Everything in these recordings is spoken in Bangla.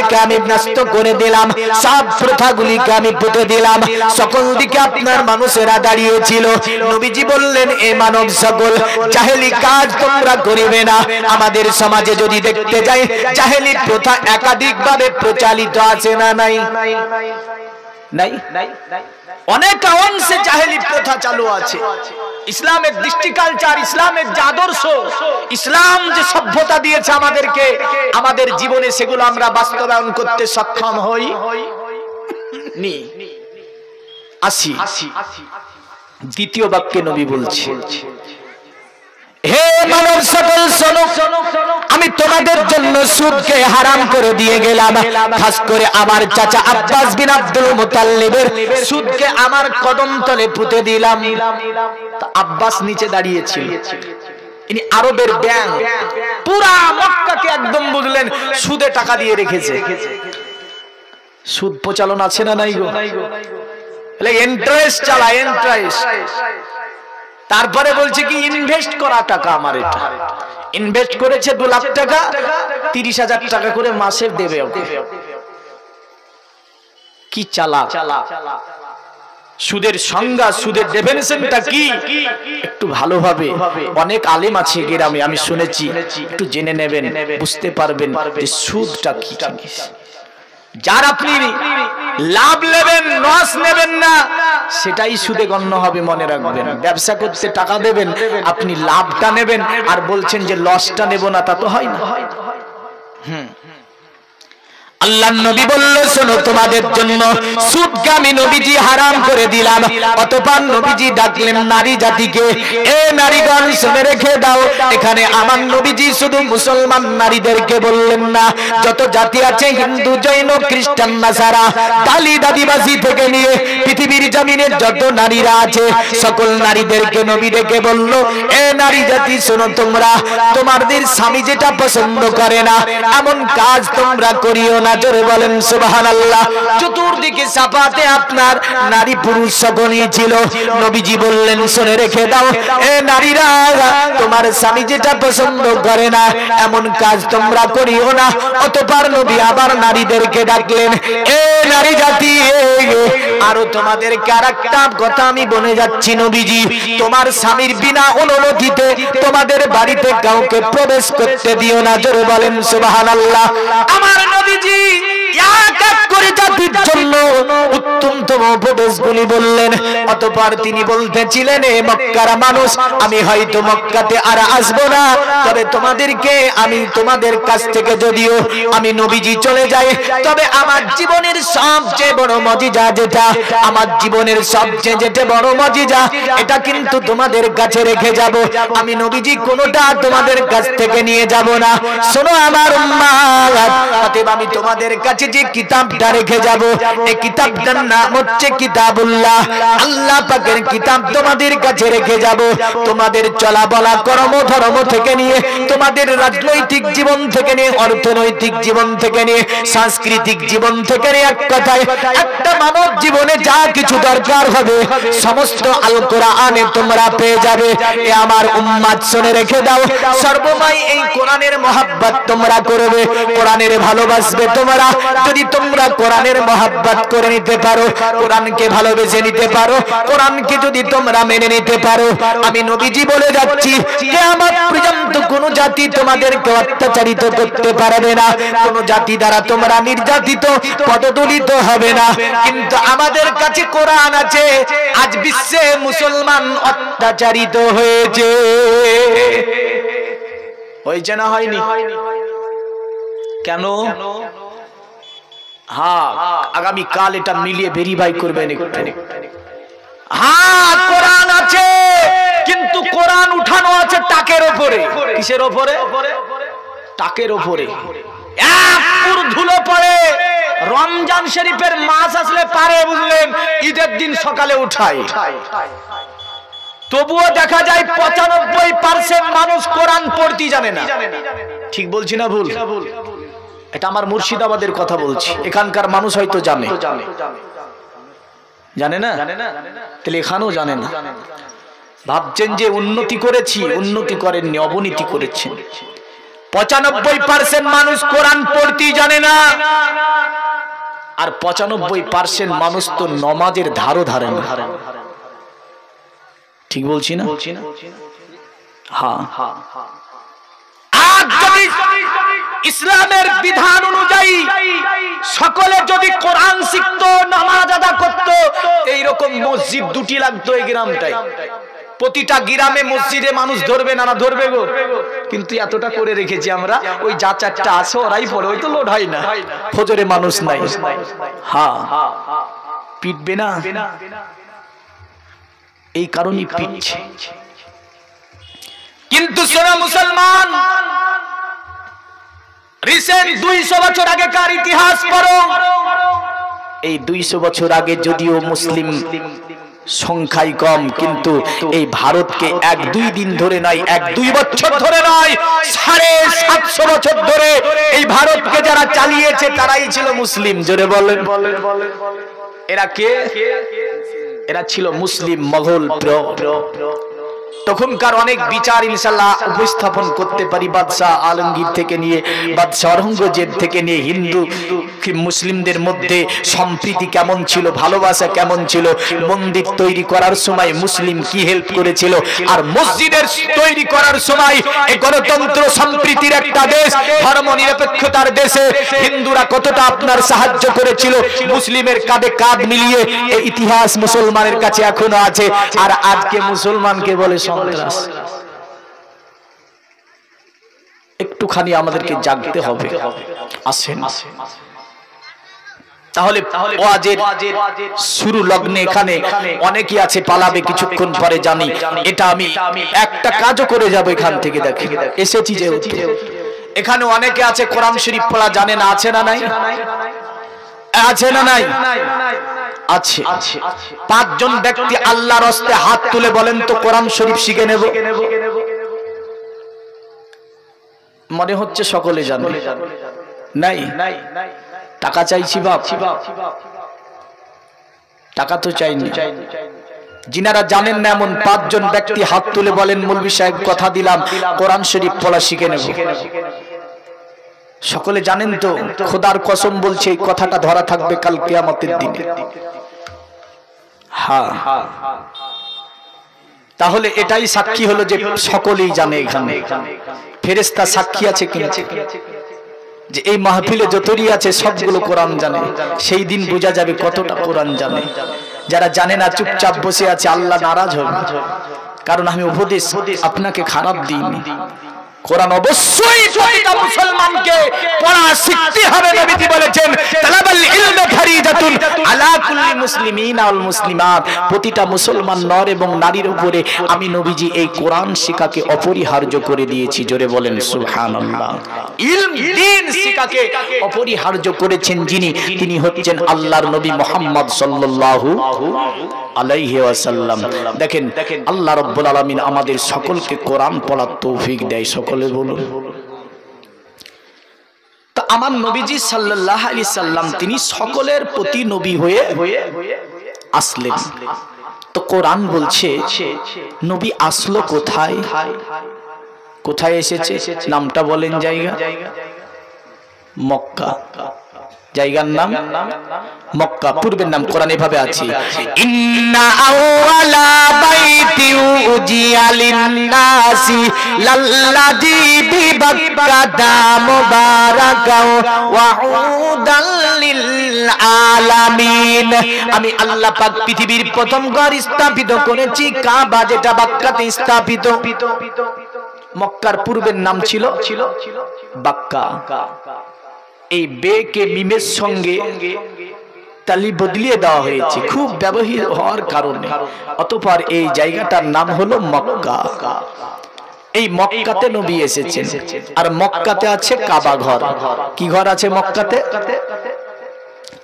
থেকে আমি নষ্ট করে দিলাম, সব প্রথাগুলিকে আমি পুঁতে দিলাম। সকল দিকে আপনার মানুষেরা দাঁড়িয়েছিল। নবীজি বললেন, এ মানব সকল, জাহেলি কাজ তোমরা করিবে না। আমাদের সমাজে যদি দেখতে যাই, জাহেলি প্রথা একাধিকভাবে প্রচলিত আছে না নাই? নাই, অনেক অংশে জাহেলি প্রথা চালু আছে। ইসলামের দৃষ্টি কালচার, ইসলামের যে আদর্শ, ইসলাম যে সভ্যতা দিয়েছে আমাদেরকে, আমাদের জীবনে সেগুলো আমরা বাস্তবায়ন করতে সক্ষম হই নি। আসি দ্বিতীয় বাক্যে নবী বলছে, হে মানব সকল শোনো, আমি তোমাদের জন্য সুদকে হারাম করে দিয়ে গেলাম। খাস করে আমার চাচা আব্বাস বিন আব্দুল মুতাল্লিবের সুদকে আমার কদম তলে পুঁতে দিলাম। আব্বাস নিচে দাঁড়িয়েছিল, ইনি আরবের ব্যাংক, পুরা মক্কাকে একদম বুঝলেন সুদে টাকা দিয়ে রেখেছে। সুদ প্রচলন আছে না নাই গো? ইন্টারেস্ট চালা, ইন্টারেস্ট। তারপরে বলছে কি, ইনভেস্ট করা টাকা আমার, এটা ইনভেস্ট করেছে 2 লাখ টাকা, 30,000 টাকা করে মাসে দেবে ওকে। কি চালা! সুদের সংজ্ঞা, সুদের ডেফিনিশনটা কি একটু ভালোভাবে অনেক আলেম আছে গ্রামে, আমি শুনেছি, একটু জেনে নেবেন, বুঝতে পারবেন যে সুদটা কি জিনিস। যার আপনি লাভ নেবেন, লস নেবেন না, সেটাই সুদে গণ্য হবে, মনে রাখবেন। ব্যবসা করতে টাকা দেবেন, আপনি লাভটা নেবেন আর বলছেন যে লসটা নেব না, তা তো হয় না। আল্লাহর নবী বলল, শোনো, তোমাদের জন্য সুদকে আমি নবীজি হারাম করে দিলাম। অতঃপর নবীজি ডাকলেন নারী জাতিকে, এ নারীগণ শুনে রেখে দাও। এখানে আমার নবীজি শুধু মুসলমান নারীদেরকে বললেন না, যত জাতি আছে, হিন্দু, জৈন, খ্রিস্টান, নাসারা, দালি দাদিবাসী থেকে নিয়ে পৃথিবীর জমিনের যত নারীরা আছে, সকল নারীদেরকে নবী ডেকে বলল, এ নারী জাতি শোনো, তোমরা তোমাদের স্বামী যেটা পছন্দ করে না, এমন কাজ তোমরা করিও না। জোরে বলেন সুবহানাল্লাহ। চতুর্দিকে সাফাতে আপনার নারী পুরুষ সকলই ছিল। নবীজি বললেন, শুনে রেখে দাও, এ নারীরা, তোমার স্বামী যেটা পছন্দ করে না, এমন কাজ তোমরা করিও না। অতঃপর নবী আবার নারীদেরকে ডাকলেন, এ নারী জাতি, আরো তোমাদেরকে আরেকটা কথা আমি বলে যাচ্ছি, নবীজি, তোমার স্বামীর বিনা অনুমতিতে তোমাদের বাড়িতে কাউকে প্রবেশ করতে দিও না। জোরে বলেন সুবহানাল্লাহ। আমার নবীজি এক এক করে জাতির জন্য উত্তমতম উপদেশগুলি বললেন। অতঃপর তিনি বলতেছিলেন, এ মক্কার মানুষ, আমি হয়তো মক্কাতে আর আসবো না, তবে তোমাদেরকে আমি তোমাদের কাছ থেকে যদিও আমি নবীজি চলে যাই, তবে আমার জীবনের সবচেয়ে বড় মজিজা, যেটা আমার জীবনের সবচেয়ে যেটা বড় মজিজা, এটা কিন্তু তোমাদের কাছে রেখে যাব। আমি নবীজি কোনোটা তোমাদের কাছ থেকে নিয়ে যাব না। শোনো আমার উম্মাত, অতএব আমি তোমাদের কাছে যে কিতাবটা রেখে যাব, এই কিতাবটার নাম হচ্ছে কিতাবুল্লাহ। আল্লাহ পাকের কিতাব তোমাদের কাছে রেখে যাব। তোমাদের চলা বলা, কর্ম ধর্ম থেকে নিয়ে, তোমাদের রাজনৈতিক জীবন থেকে নিয়ে, অর্থনৈতিক জীবন থেকে নিয়ে, সাংস্কৃতিক জীবন থেকে নিয়ে, এক কথায় একটা মানব জীবনে যা কিছু দরকার হবে, সমস্ত আল কোরআনে তোমরা পেয়ে যাবে। এ আমার উম্মাত শুনে রেখে দাও, সর্বময় এই কোরআনের মহব্বত তোমরা করবে, কোরআনের ভালোবাসবে তোমরা। যদি তোমরা কোরআনের মহব্বত করে নিতে পারো, কোরআনকে ভালোবেসে নিতে পারো, কোরআনকে যদি তোমরা মেনে নিতে পারো, আমি নবীজি বলে যাচ্ছি, কিয়ামত পর্যন্ত কোন জাতি তোমাদেরকে অত্যাচারিত করতে পারবে না, কোন জাতি দ্বারা তোমরা নির্যাতিত, পদদলিত হবে না। কিন্তু আমাদের কাছে কোরআন আছে, আজ বিশ্বে মুসলমান অত্যাচারিত হয়েছে। হয়েছে না হয়নি? কেন? হ্যাঁ, আগামী কাল এটা মিলিয়ে ভেরিফাই করবেন একটু। হ্যাঁ, কোরআন আছে, কিন্তু কোরআন উঠানো আছে টাকের ওপরে। কিসের ওপরে? টাকের ওপরে। এক পুর ধুলো পড়ে। রমজান শরীফের মাস আসলে পারে, বুঝলেন, ঈদের দিন সকালে উঠায়। তবুও দেখা যায় 95% মানুষ কোরআন পড়তেই জানে না। ঠিক বলছি না ভুল? এটা আমার মুর্শিদাবাদের কথা বলছি। এখানকার মানুষ হয়তো জানে, জানে না? তাহলে এখানেও জানে না। ভাবছেন যে উন্নতি করেছি, উন্নতি করেননি, অবনতি করেছেন। 95% মানুষ কোরআন পড়তেই জানে না, আর 95% মানুষ তো নামাজের ধারও ধারে না। ঠিক বলছি না? হ্যাঁ। আজ যদি ইসলামের বিধান অনুযায়ী সকলে যদি কোরআন শিখতো, নামাজ আদা করতো, এইরকম মসজিদ 2টি লাগতো এই গ্রামটায়। প্রতিটা গ্রামে মসজিদে মানুষ ধরবে না, না ধরবে গো? কিন্তু এতটা করে রেখেছি আমরা, ওই যা 4টা আছে ওরাই পড়ে, ওই তো লোড হয় না, ফজরে মানুষ নাই। হ্যাঁ, পিটবে না, এই কারণেই পিটছে। কিন্তু শোনো মুসলমান, রিসেন্ট 200 বছর আগেকার ইতিহাস পড়ো। এই 200 বছর আগে যদিও মুসলিম সংখ্যাই কম, কিন্তু এই ভারতকে 1-2 দিন ধরে নয়, 1-2 বছর ধরে নয়, 750 বছর ধরে এই ভারতকে যারা চালিয়েছে তারাই ছিল মুসলিম। জোরে বলেন। এরা কে? এরা ছিল মুসলিম মোগল। তখনকার অনেক বিচার ইনশাআল্লাহ উপস্থাপন করতে পারি, বাদশাহ আলমগীর থেকে নিয়ে বাদশাহ অরঙ্গজেব থেকে নিয়ে হিন্দু মুসলিমদের মধ্যে সম্প্রীতি কেমন ছিল, ভালোবাসা কেমন ছিল, মন্দির তৈরি করার সময় মুসলিম কি হেল্প করেছিল, আর মসজিদের তৈরি করার সময় এই গণতন্ত্র সম্প্রীতির একটা দেশ, ধর্মনিরপেক্ষতার দেশে হিন্দুরা কতটা আপনার সাহায্য করেছিল, মুসলিমের কাঁধে কাঁধ মিলিয়ে এই ইতিহাস মুসলমানের কাছে এখনো আছে। আর আজকে মুসলমানকে বলে সন্ত্রাস। একটুখানি আমাদেরকে জাগতে হবে। আসেন তাহলে ওয়াজের শুরু লগ্নে এখানে অনেকেই আছে, পালাবে কিছুক্ষণ পরে জানি। এটা আমি একটা কাজও করে যাব এখান থেকে। দেখি এসেছি যেহেতু, এখানে অনেকে আছে কোরআন শরীফ পড়া জানে না। আছে না নাই? আছে না নাই? আছে। 5 জন ব্যক্তি আল্লাহর রাস্তে হাত তুলে বলেন তো কোরআন শরীফ শিখে নেব। মনে হচ্ছে সকলে জানে। নাই? টাকা চাইছি বাপ, টাকা তো চাইনি। যিনারা জানেন না এমন 5 জন ব্যক্তি হাত তুলে বলেন, মৌলভী সাহেব কথা দিলাম কোরআন শরীফ পড়া শিখে নেব। সকলে জানেন তো? খোদার কসম বলছে এই কথাটা ধরা থাকবে কাল কিয়ামতের দিনে। হ্যাঁ, তাহলে এটাই সাক্ষী হলো যে সকলেই জানে। এখানে ফেরেশতা সাক্ষী আছে কিনা যে এই মাহফিলে যতই আছে সবগুলো কোরআন জানে। সেই দিন বোঝা যাবে কতটা কোরআন জানে। যারা জানে না চুপচাপ বসে আছে, আল্লাহ নারাজ হবে, কারণ আমি উপদেশ আপনাকে খারাপ দিইনি। কোরআন অবশ্যই প্রতিটা মুসলমানকে পড়া শিখতে হবে। নবীজি বলেছেন তালাবাল ইলমে ফারিদাতুন আলা কুল্লি মুসলিমিন ওয়াল মুসলিমাত। প্রতিটা মুসলমান নর এবং নারীর উপরে আমি নবীজি এই কোরআন শিক্ষাকে অপরিহার্য করে দিয়েছি। জোরে বলেন সুবহানাল্লাহ। ইলম দ্বীন শিক্ষাকে অপরিহার্য করেছেন যিনি, তিনি হচ্ছেন আল্লাহর নবী মুহাম্মদ সাল্লাল্লাহু আলাইহি ওয়াসাল্লাম। দেখেন আল্লাহ রাব্বুল আলামিন আমাদের সকলকে কোরআন পড়ার তৌফিক দেয়। সকলে বলুন তো আমার নবীজি সাল্লাল্লাহু আলাইহি সাল্লাম তিনি সকলের প্রতি নবী হয়ে আসলেন। তো কোরআন বলছে নবী আসলো কোথায়? কোথায় এসেছে? নামটা বলেন। জায়গা মক্কা। জায়গার নাম মক্কা। পূর্বের নাম কোরআন এভাবে আছে, ইন্না আওয়ালা বাইতি উজিয়া লিন-নাসি লাল্লাযী বিবাক্কাতা মুবারাকাও ওয়া হুদাল লিল আলামিন। আমি আল্লাহ পাক পৃথিবীর প্রথম ঘর স্থাপিত করেছি কাবা, যেটা বাক্কাতে স্থাপিত। মক্কার পূর্বের নাম ছিল বাক্কা। এই বে কে মিমের সঙ্গে তালি বদলিয়ে দেওয়া হয়েছে খুব ব্যবহৃত হওয়ার কারণে, অতঃপর এই জায়গাটার নাম হলো মক্কা। এই মক্কাতে নবী এসেছেন, আর মক্কাতে আছে কাবা ঘর। কি ঘর আছে মক্কাতে?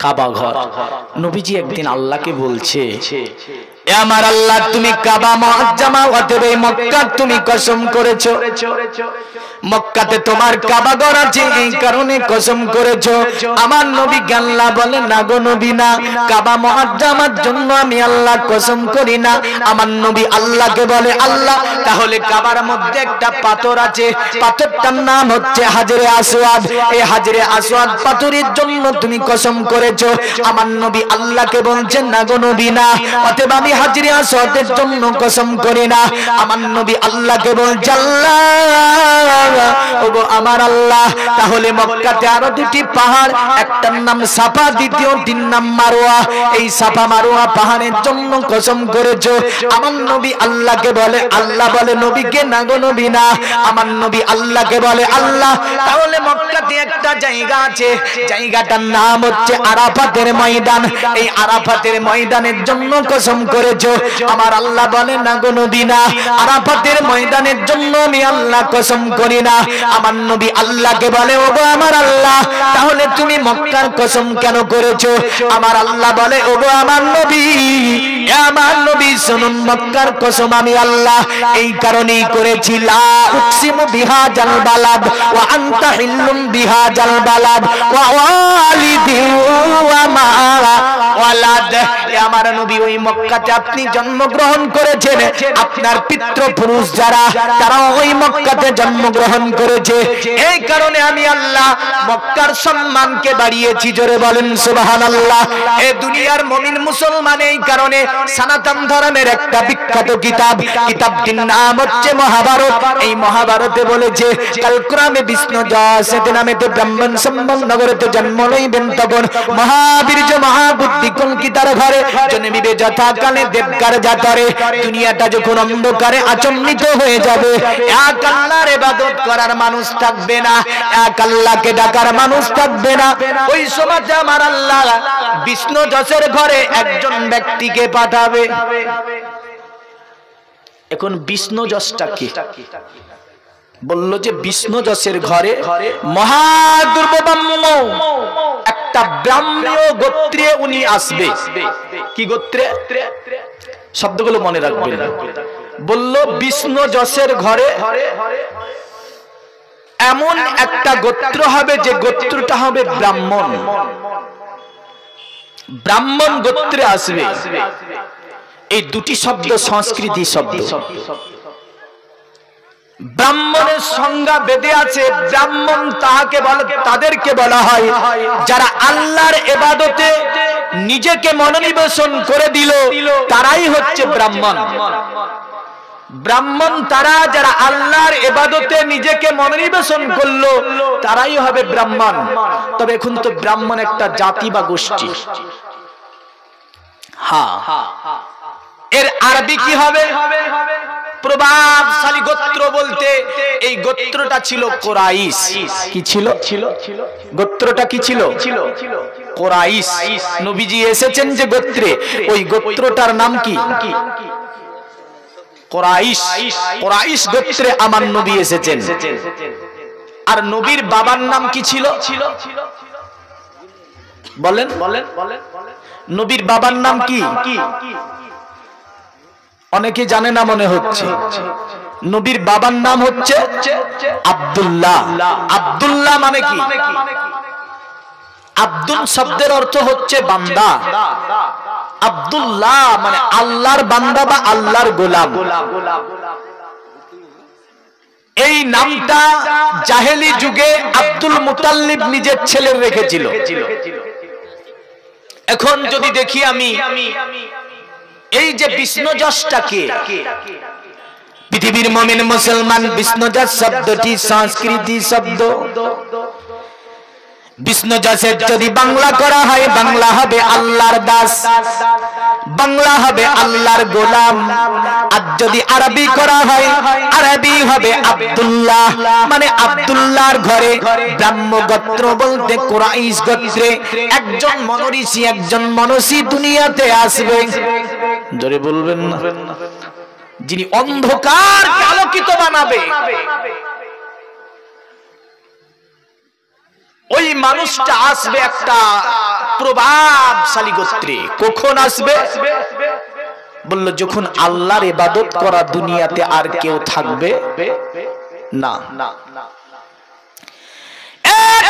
কাবা ঘর। নবীজি একদিন আল্লাহকে বলছে, এ আমার আল্লাহ তুমি কাবা মুআজ্জামা অতএব এই মক্কা তুমি কসম করেছো, মক্কাতে তোমার কাবা ঘর আছে এই কারণে কসম করেছো। আমার নবী আল্লাহ বলে না গো নবী না, কাবা মুআজ্জামার জন্য আমি আল্লাহ কসম করি না। আমার নবী আল্লাহকে বলে আল্লাহ তাহলে কাবার মধ্যে একটা পাথর আছে, পাথরটার নাম হচ্ছে হাজরে আসওয়াদ, এই হাজরে আসওয়াদ পাথরের জন্য তুমি কসম করেছো। আমার নবী আল্লাহকে বলছেন না গো নবী না, অতএব আমি হাজরে আসওয়াদের জন্য কসম করি না। আমার নবী আল্লাহকে বলছে আল্লাহ ওগো আমার আল্লাহ তাহলে মক্কাতে আরো দুটি পাহাড়, একটার নাম সাফা দ্বিতীয়টির নাম মারওয়া, এই সাফা মারওয়া পাহাড়ের জন্য কসম করেছো। আমার নবী আল্লাহকে বলে আল্লাহ বলে নবীকে না গো নবী না, আমার নবী আল্লাহকে বলে আল্লাহ তাহলে মক্কাতে একটা জায়গা আছে, জায়গাটার নাম হচ্ছে আরাফাতের ময়দান, এই আরাফাতের ময়দানের জন্য কসম করেছো। আমার আল্লাহ বলে না গো নবী না, আরাফাতের ময়দানের জন্য আমি আল্লাহ কসম করি না। আমার নবী আল্লাহকে বলে ওগো আমার আল্লাহ তাহলে তুমি মক্কার কসম কেন করেছো? আমার আল্লাহ বলে ওগো আমার নবী, আমার নবী শুনুন মক্কার কসম আমি আল্লাহ এই কারণেই করেছি লা উকসিমু বিহাযাল বালাদ ওয়া আনতা হিল্লুম বিহাযাল বালাদ ওয়া ওয়ালিদি ওয়া মা ওয়ালাদ। আমার নবী ওই মক্কাতে আপনি জন্মগ্রহণ করেছেন, আপনার পিতৃপুরুষ যারা তারা ওই মক্কাতে জন্মগ্রহণ করেছে, এই কারণে আমি আল্লাহ মক্কার সম্মানকে বাড়িয়েছি। জোরে বলেন সুবহানাল্লাহ। এই দুনিয়ার মুমিন মুসলমান এই কারণে সনাতন ধর্মের একটা বিখ্যাত কিতাব, কিতাবটির নাম হচ্ছে মহাভারত। এই মহাভারতে বলেছে কালক্রমে বিষ্ণু যশোদ নামেতে ব্রাহ্মণ সম্ভব নগরেতে জন্ম লইবেন, তখন মহাবীর্য মহাবুদ্ধি কলকিতার ঘরে জন্মিবে যথাকালে দেবকার জাতরে। দুনিয়াটা যখন অন্ধকারে আচম্বিত হয়ে যাবে, এক আল্লাহর ইবাদত করার মানুষ থাকবে না, এক আল্লাহকে ডাকার মানুষ থাকবে না, ওই সময় আমার আল্লাহ বিষ্ণু যশের ঘরে একজন ব্যক্তিকে পাঠাবে। এখন বিষ্ণু যশটা কি বললো যে বিষ্ণু যশের ঘরে মহাদুর্বব্রহ্ম একটা ব্রাহ্মীয় গোত্রে উনি আসবে। কি গোত্রে? শব্দগুলো মনে রাখবেন। বলল বিষ্ণু যশের ঘরে এমন একটা গোত্র হবে যে গোত্রটা হবে ব্রাহ্মণ, ব্রাহ্মণ গোত্রে আসবে। এই দুটি শব্দ সংস্কৃতি শব্দ। ব্রাহ্মণের সংজ্ঞা বেদে আছে, ব্রাহ্মণ তাহাকে বলে তাদেরকে বলা হয় যারা আল্লাহর ইবাদতে নিজেকে মনোনিবেশন করে দিল, তারাই হচ্ছে ব্রাহ্মণ। ব্রাহ্মণ তারা যারা আল্লাহর ইবাদতে নিজেকে মনোনিবেশন করলো, তারাই হবে ব্রাহ্মণ। তবে এখন তো ব্রাহ্মণ একটা জাতি বা গোষ্ঠী। হ্যাঁ, এর আরবি কি হবে? প্রভাবশালী গোত্র বলতে এই গোত্রটা ছিল কুরাইশ। কি ছিল? গোত্রটা কি ছিল? কুরাইশ। নবীজি এসেছেন যে গোত্রে, ওই গোত্রটার নাম কি? কুরাইশ। কুরাইশ গোত্রে আমার নবী এসেছেন। আর নবীর বাবার নাম কি ছিল? বলেন বলেন। নবীর বাবার নাম কি? অনেকে জানে না মনে হচ্ছে। নবীর বাবার নাম হচ্ছে আব্দুল্লাহ। আব্দুল্লাহ মানে কি? আব্দুল শব্দের অর্থ হচ্ছে বান্দা। আব্দুল্লাহ মানে আল্লাহর বান্দা বা আল্লাহর গোলাম। এই নামটা জাহেলি যুগে আব্দুল মুতাল্লিব নিজের ছেলের রেখেছিল। এখন যদি দেখি আমি এই যে বিষ্ণু যশটাকে, পৃথিবীর মুমিন মুসলমান বিষ্ণু যশ শব্দটি সংস্কৃতি শব্দ। বিষ্ণু যশের যদি বাংলা করা হয়, বাংলা হবে আল্লাহর দাস, বাংলা হবে আল্লাহর গোলাম। আর যদি আরবি করা হয়, আরবি হবে আব্দুল্লাহ, মানে আব্দুল্লাহর ঘরে ব্রাহ্ম গোত্র বলতে কুরাইশ গোত্রে একজন মনীষী, একজন মনীষী দুনিয়াতে আসবে। জোরে বলবেন না। যিনি অন্ধকারকে আলোকিত বানাবে, ওই মানুষটা আসবে একটা প্রভাবশালী গোত্রে। কখন আসবে? বলল যখন আল্লাহর ইবাদত করা দুনিয়াতে আর কেউ থাকবে না।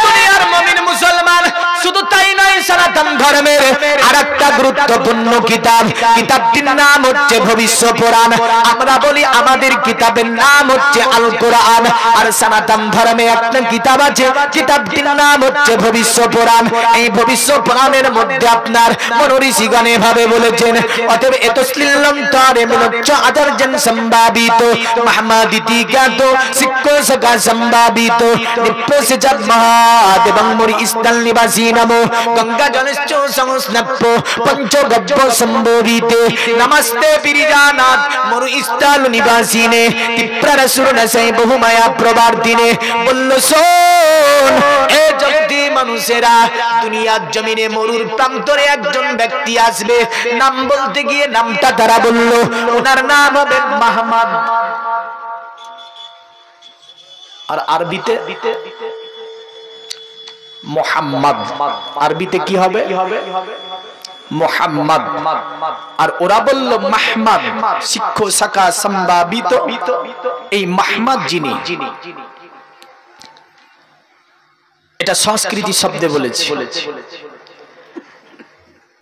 দুনিয়ার মুমিন মুসলমান শুধু তাই নয়, সনাতন ধর্মের আরেকটা গুরুত্বপূর্ণ কিতাব, কিতাবটির নাম হচ্ছে ভবিষ্য পুরাণ। আমরা বলি আমাদের কিতাবের নাম হচ্ছে আল কোরআন, আর সনাতন ধর্মে একটা কিতাব আছে, কিতাবটির নাম হচ্ছে ভবিষ্য পুরাণ। এই ভবিষ্য পুরাণের মধ্যে আপনার মনীষীগণ এভাবে বলেছেন, অতএব এতস্লিলম তারে মিনচ্চ আদর্জন সম্ভাবিত মহামাদিতি জ্ঞাত শিক্ষো সকা সম্ভাবিত নিপ্রসেজাত মহাদ এবং মরি ইস্তাল নিবাসী নমো গঙ্গা জলশ্চ সংস্নপ্প পঞ্চগব্য সম্ভবিতে নমস্তে বিরিজানাথ মরু ইস্তাল নিবাসীনে তীব্ররসুর নসে বহুমায়া প্রবার্তিনে। বলল শোন এ জগতি মানুষেরা, দুনিয়ার জমিনে মরুর প্রান্তরে একজন ব্যক্তি আসবে, নাম বলতে গিয়ে নামটা তারা বলল, ওনার নাম হবে মুহাম্মদ। আর আরবিতে মুহাম্মদ, আরবিতে কি হবে? মুহাম্মদ। আর ওরা বলল মাহমদ, শিক্ষো সাকা সম্ভাবিত। এই মাহমদ যিনি, এটা সংস্কৃতি শব্দে বলেছে।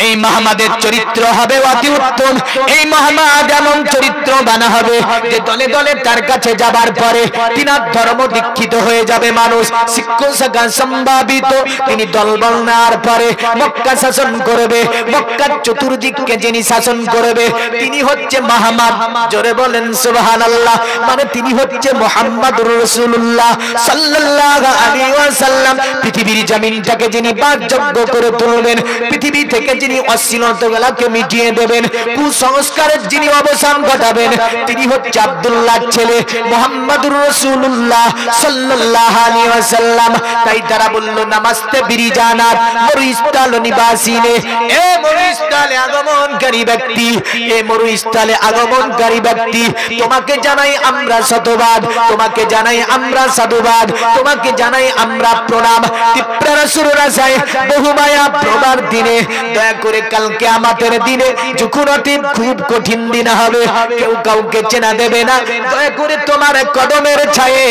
এই মুহাম্মাদের চরিত্র হবে অতি উত্তম। এই মুহাম্মদ এমন চরিত্র বানা হবে যে দলে দলে তার কাছে যাবার পরে তিনার ধর্ম দীক্ষিত হয়ে যাবে মানুষ। শিক্ষা সম্ভাবিত, তিনি দলবল নেওয়ার পরে মক্কা শাসন করবে, মক্কার চতুর্দিককে যিনি শাসন করবে তিনি হচ্ছে মুহাম্মদ। জোরে বলেন সুবহানাল্লাহ। মানে তিনি হচ্ছে মুহাম্মদুর রাসূলুল্লাহ সাল্লাল্লাহু আলাইহি ওয়াসাল্লাম। পৃথিবীর জমিনটাকে যিনি বাকযোগ্য করে তুলবেন, পৃথিবী থেকে যিনি অশ্লীলতাগুলোকে মিটিয়ে দেবেন, কুসংস্কারের যিনি অবসান ঘটাবেন, তিনি হচ্ছে আব্দুল্লাহর ছেলে মুহাম্মদুর রাসূলুল্লাহ সাল্লাল্লাহু আলাইহি ওয়াসাল্লাম। তাই তারা বলল নমস্তে বিরিজানাত মরুস্থল নিবাসীনে। এ মরুস্থলে আগমনকারী ব্যক্তি, এ মরুস্থলে আগমনকারী ব্যক্তি, তোমাকে জানাই আমরা শতবাদ, তোমাকে জানাই আমরা সাধুবাদ, তোমাকে জানাই আমরা প্রণাম। তীব্র রসুরাসায় বহুমায়া প্রবার দিনে, দয়া করে কাল কিয়ামতের দিনে যখন অতি খুব কঠিন দিন হবে, কেউ কাউকে চেনা দেবে না, দয়া করে তোমার কদমের ছায়ে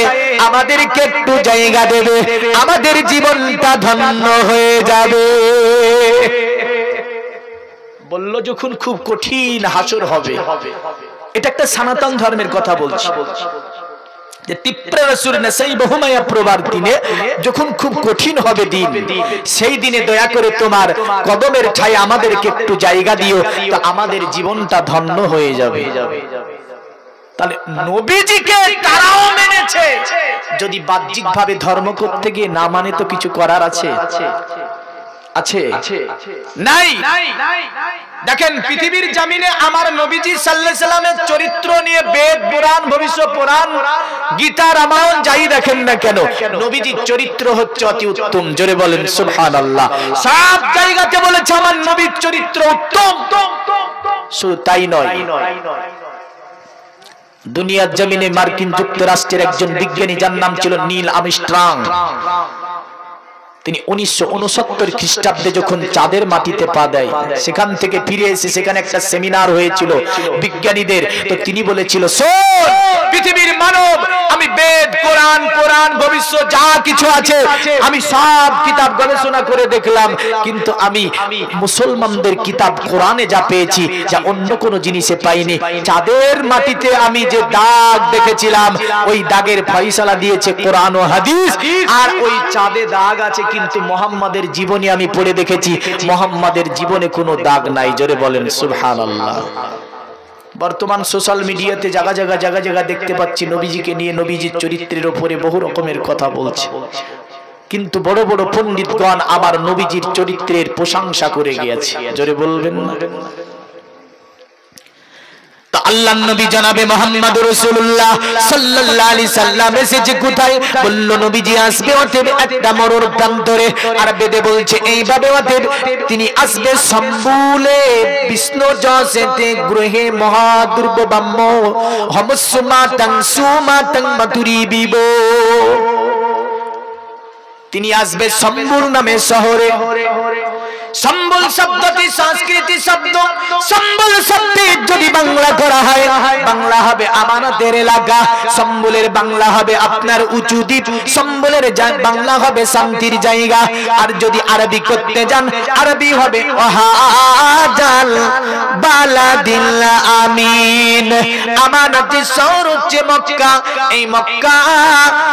আমাদেরকে একটু জায়গা দেবে, আমাদের জীবনটা ধন্য হয়ে যাবে। বলল যখন খুব কঠিন হাসর হবে। এটা একটা সনাতন ধর্মের কথা বলছি, যে তীব্র রসুল সেই বহুমায়া প্রবার দিনে যখন খুব কঠিন হবে দিন, সেই দিনে দয়া করে তোমার কদমের ছায়ে আমাদেরকে একটু জায়গা দিও, তো আমাদের জীবনটা ধন্য হয়ে যাবে। তাহলে নবীজিকে তারাও মেনেছে। যদি বাহ্যিক ভাবে ধর্ম করতে গিয়ে না মানে তো কিছু করার আছে? আছে? নাই। দেখেন পৃথিবীর জমিনে আমার নবীজি সাল্লাল্লাহু আলাইহি সাল্লামের চরিত্র নিয়ে বেদ পুরাণ ভবিষ্য পুরাণ গীতা রামায়ণ যাই দেখেন না কেন, নবীজির চরিত্র হচ্ছে অতি উত্তম। জোরে বলেন সুবহানাল্লাহ। সব জায়গাতে বলেছে আমার নবীর চরিত্র উত্তম। শুধু তাই নয়, দুনিয়ার জমিনে মার্কিন যুক্তরাষ্ট্রের একজন বিজ্ঞানী যার নাম ছিল নীল আর্মস্ট্রং, তিনি 1969 খ্রিস্টাব্দে যখন চাঁদের মাটিতে পা দেয়, সেখান থেকে ফিরে এসে সেখানে একটা সেমিনার হয়েছিল বিজ্ঞানীদের। তো তিনি বলেছিল, শোন পৃথিবীর মানব, আমি বেদ কোরআন পুরাণ ভবিষ্য যা কিছু আছে আমি সব কিতাব গবেষণা করে দেখলাম, কিন্তু আমি মুসলমানদের কিতাব কোরআনে যা পেয়েছি যা অন্য কোনো জিনিসে পাইনি। চাঁদের মাটিতে আমি যে দাগ দেখেছিলাম ওই দাগের ফয়সালা দিয়েছে কোরআন ও হাদিস, আর ওই চাঁদে দাগ আছে, কিন্তু মুহাম্মাদের জীবনে আমি পড়ে দেখেছি মুহাম্মাদের জীবনে কোনো দাগ নাই। জোরে বলেন সুবহানাল্লাহ। বর্তমান সোশ্যাল মিডিয়াতে জায়গা জায়গা দেখতে পাচ্ছি নবীজিকে নিয়ে, নবীজির চরিত্রের উপরে বহু রকমের কথা বলছে, কিন্তু বড় বড় পণ্ডিতগণ আমার নবীজির চরিত্রের প্রশংসা করে গিয়েছে। জোরে বলবেন না? আল্লাহর নবী জনাবে মুহাম্মদুর রাসূলুল্লাহ সাল্লাল্লাহু আলাইহি সাল্লাম এসেছে কোথায়? বলল নবীজি আসবে অতএব একটা মরুর প্রান্তরে। আর বেদে বলছে এইভাবে অতএব তিনি আসবে সম্বুলে বিষ্ণু জসেতে গ্রহে মহাদুর্গ ব্রহ্ম হমসুমাতং সুমাতং মধুরী বিব। তিনি আসবে সম্বুল নামে শহরে। সম্বল শব্দটি সংস্কৃতি শব্দ। সম্বল শব্দে যদি বাংলা করা হয়, বাংলা হবে আমানতের এলাকা। সম্বলের বাংলা হবে আপনার উঁচু দ্বীপ। সম্বলের বাংলা হবে শান্তির জায়গা। আর যদি আরবি করতে যান, আরবি হবে ওয়াহাজাল বালাদিল আমিন। আমানতের শহর হচ্ছে মক্কা। এই মক্কা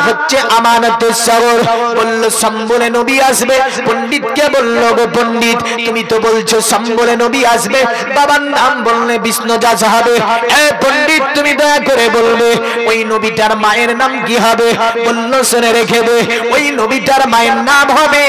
হচ্ছে আমানতের শহর। বলল সম্বলে নবী আসবে। পণ্ডিতকে বলল, গো পণ্ডিত, তুমি তো বলছো সম্বলে নবী আসবে, বাবার নাম বললে বিষ্ণুজা হবে। এ পণ্ডিত, তুমি দয়া করে বলবে ওই নবীটার মায়ের নাম কি হবে? বলল শুনে রেখে দে, ওই নবীটার মায়ের নাম হবে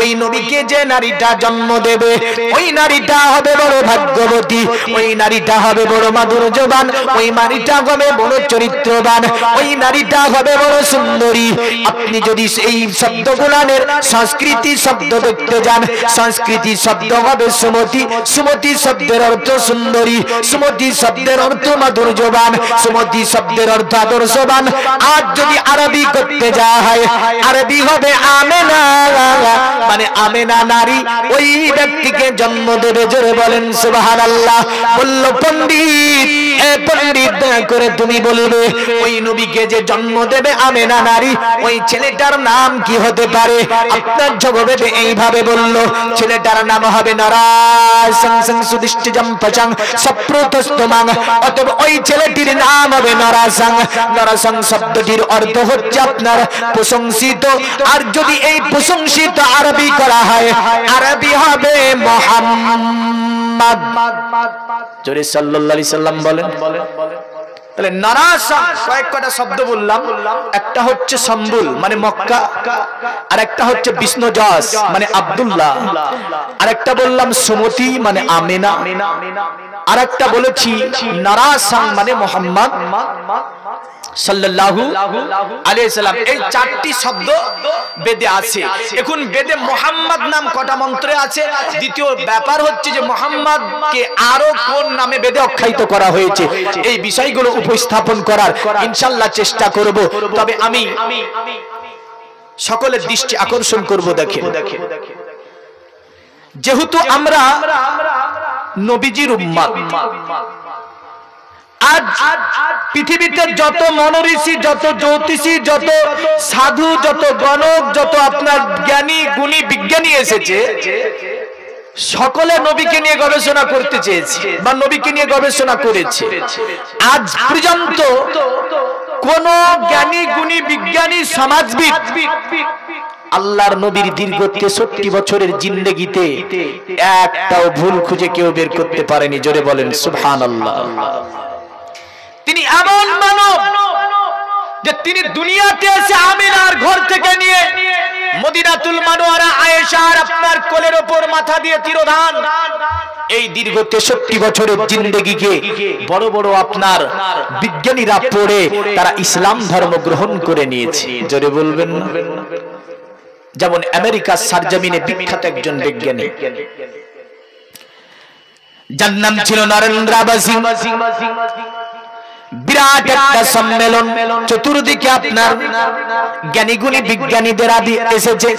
ওই নবীকে যে নারীটা জন্ম দেবে, ওই নারীটা হবে বড় ভাগ্যবতী, ওই নারীটা হবে বড় মাধুর্যবান, ওই নারীটা হবে বড় চরিত্রবান, ওই নারীটা হবে বড় সুন্দরী। আপনি যদি এই শব্দগুলানের সংস্কৃতি শব্দ দেখতে যান, সংস্কৃতি শব্দ হবে সুমতি। সুমতি শব্দের অর্থ সুন্দরী, সুমতি শব্দের অর্থ মাধুর্যবান, সুমতি শব্দের অর্থ আদর্শবান। আর যদি আরবি করতে যাওয়া হয়, আরবি হবে আমেনা, মানে আমেনা নারী ওই ব্যক্তিকে জন্ম দেবে। জোরে বলেন সুবহানাল্লাহ। বলল পণ্ডিত, এ পণ্ডিত, দয়া করে তুমি বলবে ওই নবীকে যে জন্ম দেবে আমেনা নারী, ওই ছেলেটার নাম কি হতে পারে? আপনার জগবেদে এইভাবে বলল, ছেলেটার নাম হবে নরাসং সুদিষ্টিজম পচং সপ্রতস্তমাং। অতএব ওই ছেলেটির নাম হবে নরাসং। নরাসং শব্দটির অর্থ হচ্ছে আপনার প্রশংসিত। আর যদি এই প্রশংসিত আরবি করা হয়, আরবি হবে মুহাম্মদ। জোরে সাল্লাল্লাহু আলাইহি সাল্লাম বলেন। তাহলে নারাসা কয়েকটা শব্দ বললাম। একটা হচ্ছে সম্বুল মানে মক্কা, আর একটা হচ্ছে বিষ্ণুজাস মানে আব্দুল্লাহ, আর একটা বললাম সুমতি মানে আমেনা, আর একটা বলেছি নারাসা মানে মুহাম্মদ সাল্লাল্লাহু আলাইহি সাল্লাম। এই চারটি শব্দ বেদে আছে। এখন বেদে মুহাম্মদ নাম কটা মন্ত্রে আছে? দ্বিতীয় ব্যাপার হচ্ছে যে মুহাম্মদকে আরো কোন নামে বেদে আখ্যায়িত করা হয়েছে, এই বিষয়গুলো উপস্থাপন করার ইনশাআল্লাহ চেষ্টা করব। তবে আমি সকলের দৃষ্টি আকর্ষণ করব। দেখেন, যেহেতু আমরা নবীজির উম্মত, আজ পৃথিবীতে যত মনঋষি, যত জ্যোতিষী, যত সাধু, যত গণক, যত আপনার জ্ঞানী গুণী বিজ্ঞানী এসেছে, সকলে নবীকে নিয়ে গবেষণা করতে চেয়েছে বা নবীকে নিয়ে গবেষণা করেছে। আজ পর্যন্ত কোন জ্ঞানী গুণী বিজ্ঞানী সমাজবিদ আল্লাহর নবীর দীর্ঘ 63 বছরের জিন্দেগিতে একটাও ভুল খুঁজে কেউ বের করতে পারেনি। জোরে বলেন সুবহানাল্লাহ। তিনি এমন মানব যে তিনি দুনিয়াতে এসে আমিনার ঘর থেকে নিয়ে মদিনাতুল মুনাওয়ারা আয়েশার আপনার কোলের উপর মাথা দিয়ে তিরোধান, এই দীর্ঘ 63 বছরের জিন্দেগিকে বড় বড় আপনার বিজ্ঞানীরা পড়ে তারা ইসলাম ধর্ম গ্রহণ করে নিয়েছে। জোরে বলবেন না? যেমন আমেরিকার সারজামিনে বিখ্যাত একজন বিজ্ঞানী, যার নাম ছিল নরেন্দ্র বাসি। বিরাট একটা সম্মেলন, চতুর্দিকে আপনার জ্ঞানীগুণী বিজ্ঞানীদের আদি এসেছে,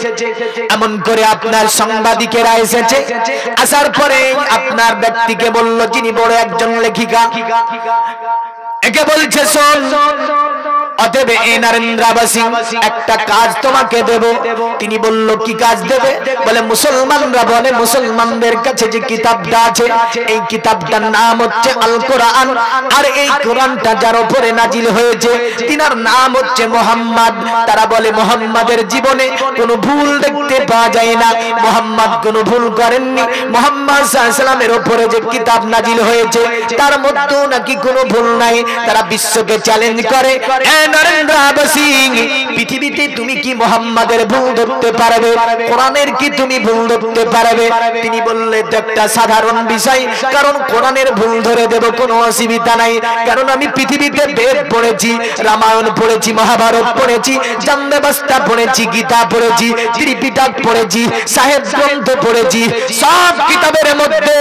এমন করে আপনার সাংবাদিকেরা এসেছে। আসার পরে আপনার ব্যক্তিকে বলল, যিনি বড় একজন লেখিকা, একে বলছে শোন, অতএব এই নরেন্দ্রবাসী একটা কাজ তোমাকে দেব। তিনি বলল, কি কাজ দেবে? বলে মুসলমানরা বলে মুসলমানদের কাছে যে কিতাবটা আছে, এই কিতাবটার নাম হচ্ছে আল কোরআন, আর এই কোরআনটা যার উপরে নাজিল হয়েছে তিনার নাম হচ্ছে মুহাম্মদ। তারা বলে মুহাম্মাদের জীবনে কোনো ভুল দেখতে পাওয়া যায় না, মুহাম্মদ কোনো ভুল করেননি। মুহাম্মদ সাল্লাল্লাহু আলাইহি ওয়াসাল্লামের উপরে যে কিতাব নাজিল হয়েছে তার মধ্যেও নাকি কোনো ভুল নাই। তারা বিশ্বকে চ্যালেঞ্জ করে, নরেন্দ্রবাসী, পৃথিবীতে তুমি কি মুহাম্মাদের ভুল ধরতে পারবে? কোরআনের কি তুমি ভুল ধরতে পারবে? তিনি বললেন, একটা সাধারণ বিষয়, কারণ কোরআনের ভুল ধরে দেব কোনো অসুবিধা নাই, কারণ আমি পৃথিবীতে বেদ পড়েছি, রামায়ণ পড়েছি, মহাভারত পড়েছি, জামবেবাস্তা পড়েছি, গীতা পড়েছি, ত্রিপিটক পড়েছি, সাহেব গ্রন্থ পড়েছি। সব কিতাবের মধ্যে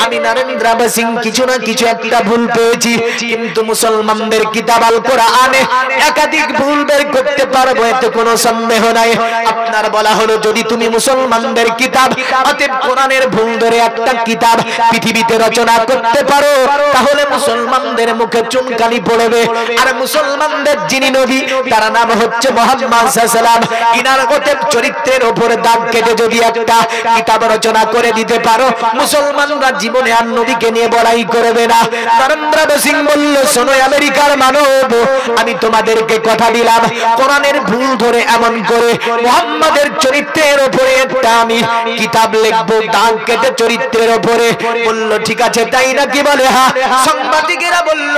আমি নরেন্দ্রবাসী কিছু না কিছু একটা ভুল পেয়েছি, কিন্তু মুসলমানদের কিতাব আল কোরআনে একাধিক ভুল বের করতে পারবো, এতে কোনো সন্দেহ নাই। আপনার বলা হলো যদি তুমি মুসলমানদের কিতাব অতএব কোরআনের ভুল ধরে একটা কিতাব পৃথিবীতে রচনা করতে পারো, তাহলে মুসলমানদের মুখে চুনকালি পড়বে। আর মুসলমানদের যিনি নবী তার নাম হচ্ছে মুহাম্মদ সাল্লাল্লাহু আলাইহি ওয়াসাল্লাম, ইনার অতএব চরিত্রের উপরে দাগ কেটে যদি একটা কিতাব রচনা করে দিতে পারো, মুসলমানরা জীবনে আর নবীকে নিয়ে বড়াই করবে না। নরেন্দ্র সিং বলল, শোনো আমেরিকার মানব, আমি তোমাদেরকে কথা দিলাম কোরআনের ভুল ধরে এমন করে মুহাম্মাদের চরিত্রের উপরে একটা আমি কিতাব লিখবো দাগ কেটে চরিত্রের উপরে। বলল ঠিক আছে তাই নাকি? বলে হ্যাঁ। সাংবাদিকেরা বলল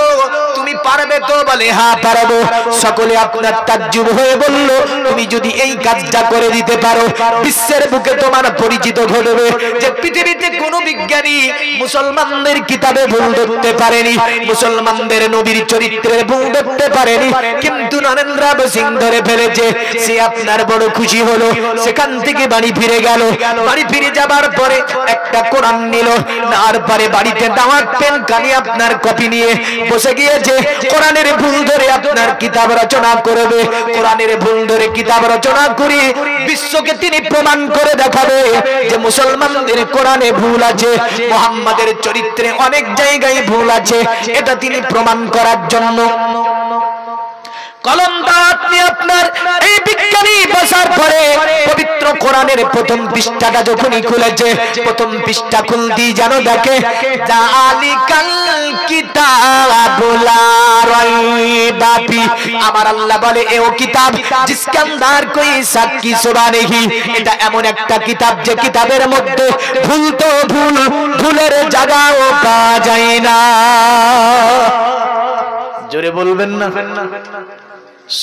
তুমি পারবে তো? বলে হ্যাঁ পারবো। সকলে আপনার তাজ্জুব হয়ে বলল তুমি যদি এই কাজটা করে দিতে পারো, বিশ্বের বুকে তোমার পরিচিত ঘটবে যে পৃথিবীতে কোনো বিজ্ঞানী মুসলমানদের কিতাবে ভুল ধরতে পারেনি, মুসলমানদের নবীর চরিত্রের ভুল ধরতে পারেনি, কিন্তু নরেন্দ্র সিং ধরে ফেলেছে। সে আপনার বড় খুশি হলো, সেখান থেকে বাড়ি ফিরে গেল। বাড়ি ফিরে যাবার পরে একটা কোরআন নিল, আর পরে বাড়িতে দাওয়াত পেন কানি আপনার কপি নিয়ে বসে গিয়েছে। কোরআনের ভুল ধরে আপনার কিতাব রচনা করবে, কোরআনের ভুল ধরে কিতাব রচনা করে বিশ্বকে তিনি প্রমাণ করে দেখাবে যে মুসলমানদের কোরআনে ভুল আছে, মুহাম্মাদের চরিত্রে অনেক জায়গায় ভুল আছে। এটা তিনি প্রমাণ করার জন্য কলম দাঁত নিয়ে আপনার এই বিজ্ঞানী বসার পরে পবিত্র কোরআনের প্রথম পৃষ্ঠাটা যখনই খুলেছে, প্রথম পৃষ্ঠা খুলতেই যেন দেখে জালিকাল কিতাবুল লা রাইবা ফি। আমার আল্লাহ বলে এও কিতাব জিসকে আন্দার কোই সাক্কি সুবা নেহি, এটা এমন একটা কিতাব যে কিতাবের মধ্যে ভুল তো ভুল, ভুলের জায়গাও পাওয়া যায় না। জোরে বলবেন না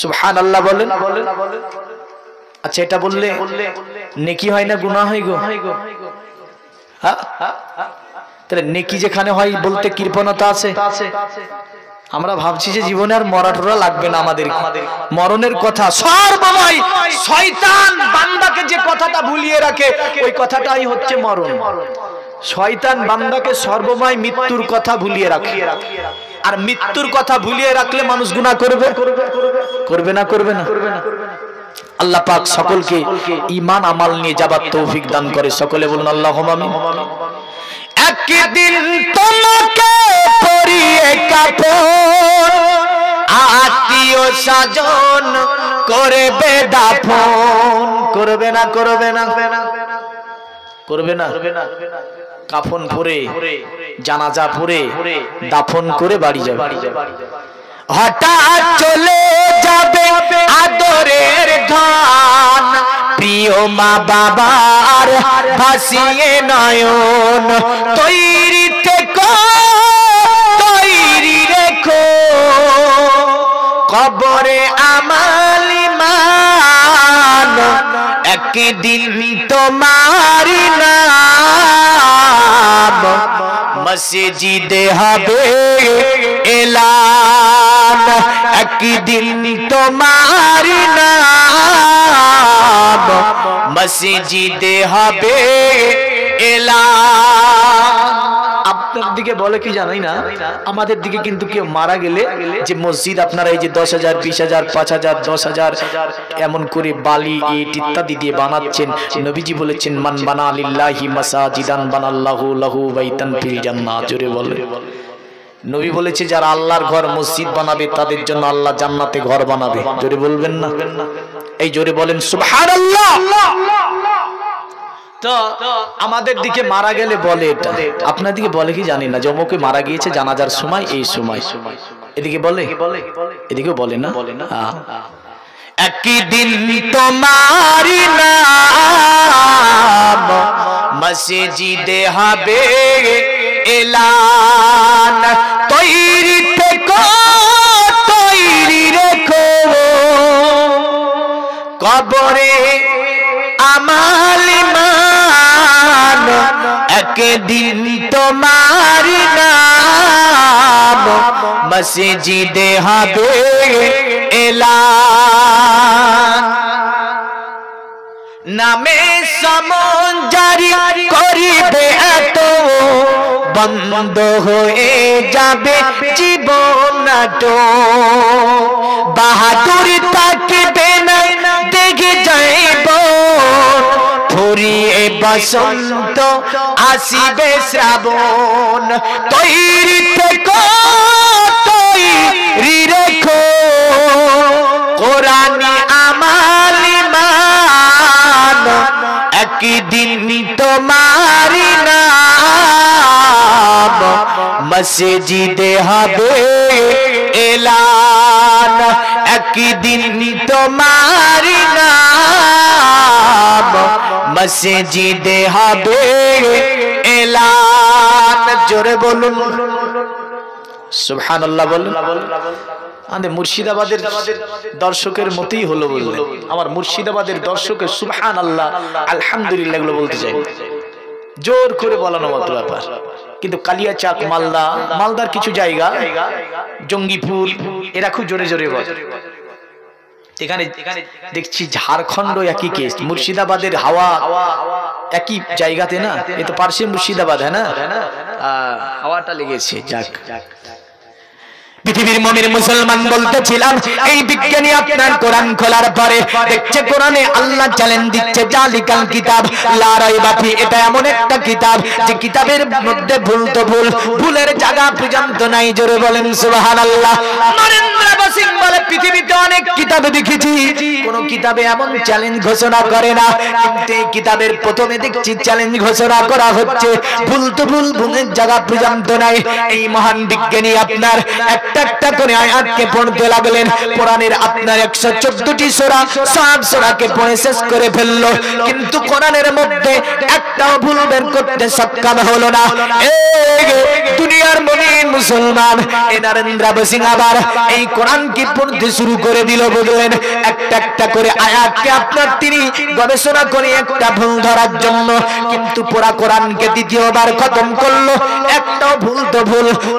সুবহানাল্লাহ বলেন। আচ্ছা এটা বললে নেকি হয় না গুনাহ হয় গো? তাহলে নেকি যেখানে হয় বলতে কৃপণতা আছে। আমরা ভাবছি যে জীবনে আর মরাটোরা লাগবে না আমাদের, মরণের কথা সর্বময় শয়তান বান্দাকে যে কথাটা ভুলিয়ে রাখে ওই কথাটাই হচ্ছে মরণ। শয়তান বান্দাকে সর্বময় মৃত্যুর কথা ভুলিয়ে রাখে, আর মৃত্যুর কথা ভুলিয়ে রাখলে মানুষ গুনাহ করবে, করবে না? করবে না? আল্লাহ পাক সকলকে ঈমান আমল নিয়ে যাবার তৌফিক দান করে। সকলে বলুন আল্লাহুম্মা আমিন। একদিন তোমাকে পরিয়ে কাপড় আত্মীয় স্বজন করবে দাফন, করবে না? করবে না? করবে না? কাফন পরে জানাজা পরে দাফন করে বাড়ি যাবে। হঠাৎ চলে যাবে আদরের ধন, প্রিয় মা বাবার ভাসিয়ে নয়ন। তৈরি থেকো, তৈরি রেখো, কবরে আমাল ঈমান, একদিন তোমার নাম মসজিদে হবে এলান, একদিন তোমার নাম মসজিদে হবে এলান। আপনার দিকে বলে কি জানাই না, আমাদের দিকে কিন্তু কেউ মারা গেলে যে মসজিদ আপনারা এই যে 10,000 20,000 5,000 10,000 এমন করে বালি ইট ইত্যাদি দিয়ে বানাচ্ছেন। নবীজি বলেছেন মান বানা লিল্লাহি মাসাজিদান বানাল্লাহু লাহু বাইতান ফিল জান্নাহ। জোরে বলে নবী বলেছে যারা আল্লাহর ঘর মসজিদ বানাবে তাদের জন্য আল্লাহ জান্নাতে ঘর বানাবে। জোরে বলবেন না? এই জোরে বলেন সুবহানাল্লাহ। তো আমাদের দিকে মারা গেলে বলে এটা, আপনার দিকে বলে কি জানি না, জমকে মারা গিয়েছে জানাজার সময় এই সময়, এদিকে বলে? এদিকেও বলে না? একদিন তোমার নাম মসজিদে হবে এলান, তৈরি থেকো, তৈরি রেখো, কবরে আমাল ঈমান, একদিন তোমার নাম মসজিদে হবে এলান। নামে সমন জারি করিবে এত বন্ধ হয়ে যাবে জীবন নাটক বাহাদুরি থাকবে না দেখে যাইব ফুরিয়ে বসন্ত আসিবে শ্রাবণ তৈরি থেকো তৈরি রেখো কোরআনে আমার ঈমান একদিন তোমার নাম মসজিদে হবে এলান একদিন তোমার নাম মসজিদে হবে এলান জোরে বলুন সুবহানাল্লাহ বলুন আমাদের মুর্শিদাবাদের দর্শকের মতই হলো বললেন আমার মুর্শিদাবাদের দর্শকের সুবহানাল্লাহ আলহামদুলিল্লাহ এগুলো বলতে চাই জোর করে বলানো মতো ব্যাপার কিন্তু কালিয়াচাক মালদার কিছু জায়গা জঙ্গিপুর এরা খুব জোরে জোরে বলে এখানে দেখছি ঝাড়খণ্ড একই কেস মুর্শিদাবাদের হাওয়া একই জায়গাতে না এ তো পার্শ্বে মুর্শিদাবাদ হ্যাঁ না হাওয়াটা লেগেছে যাক পৃথিবীর মুমিন মুসলমান বলতেছিলাম এই বিজ্ঞানী আপনার কোরআন খোলার পরে দেখছে কোরআনে আল্লাহ চ্যালেঞ্জ দিচ্ছে জালিকাল কিতাব লা রাইবা ফি এটা এমন একটা কিতাব যে কিতাবের মধ্যে ভুল তো ভুলের জায়গা পর্যন্ত নাই জোরে বলেন সুবহানাল্লাহ নরেন্দ্র সিং বলে পৃথিবীতে অনেক কিতাব দেখেছি কোন কিতাবে এমন চ্যালেঞ্জ ঘোষণা করে না কিন্তু এই কিতাবের প্রথমে দেখছি চ্যালেঞ্জ ঘোষণা করা হচ্ছে ভুল তো ভুলের জায়গা পর্যন্ত নাই এই মহান বিজ্ঞানী আপনার একটা করে আয়াতকে পড়তে লাগলেন কোরআনের আপনার 114টি সূরা সব সূরাকে পড়ে শেষ করে ফেললো কিন্তু কোরআনের মধ্যে একটাও ভুল বের করতে সক্ষম হলো না এই দুনিয়ার মুমিন মুসলমান এই নরেন্দ্র সিং আবার এই কোরআন কি পড়তে শুরু করে দিল বুঝলেন একটা করে আয়াতকে আপনার তিনি গবেষণা করে একটা ভুল ধরার জন্য কিন্তু পুরো কোরআনকে দ্বিতীয়বার খতম করলো একটাও ভুল তো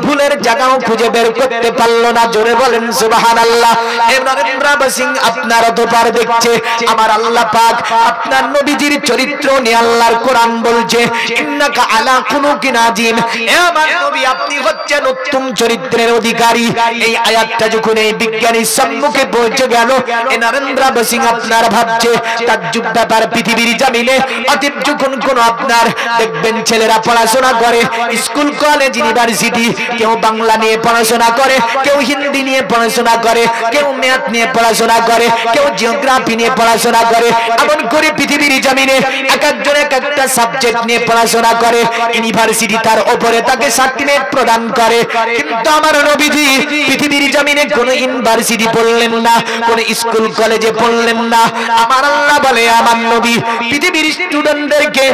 ভুলের জায়গাও খুঁজে বের করতে পারলো না জোরে বলেন সুবহানাল্লাহ এই নরেন্দ্র সিং আপনার অতঃপর দেখছে আমার আল্লাহ পাক আপনার নবীজির চরিত্র নিয়ে আল্লাহর কোরআন বলছে ইন্নাকা আলা খুলুকিন আযীম এ আমার নবী আপনি হচ্ছেন উত্তম চরিত্রের অধিকারী এই আয়াতটা যখন এই বিজ্ঞানীর সম্মুখে পৌঁছে গেল এই নরেন্দ্র সিং আপনার ভাবছে তাজ্জুব ব্যাপার পৃথিবীর জমিনে অতীব যখন কোন আপনার দেখবেন ছেলেরা পড়াশোনা করে স্কুল কলেজ ইউনিভার্সিটি কেউ বাংলা নিয়ে পড়াশোনা করে কেউ হিন্দি নিয়ে পড়াশোনা করে কেউ ম্যাথ নিয়ে পড়াশোনা করে কেউ জিওগ্রাফি নিয়ে পড়াশোনা করে এমন করে পৃথিবীর জমিনে এক একজন এক একটা সাবজেক্ট নিয়ে পড়াশোনা করে ইউনিভার্সিটি তার উপরে তাকে সার্টিফিকেট প্রদান করে কিন্তু আমার নবীজি পৃথিবীর জমিনে কোন ইউনিভার্সিটি পড়লেন না কোন স্কুল কলেজে পড়লেন না আমার আল্লাহ বলে আমার নবী পৃথিবীর স্টুডেন্টদেরকে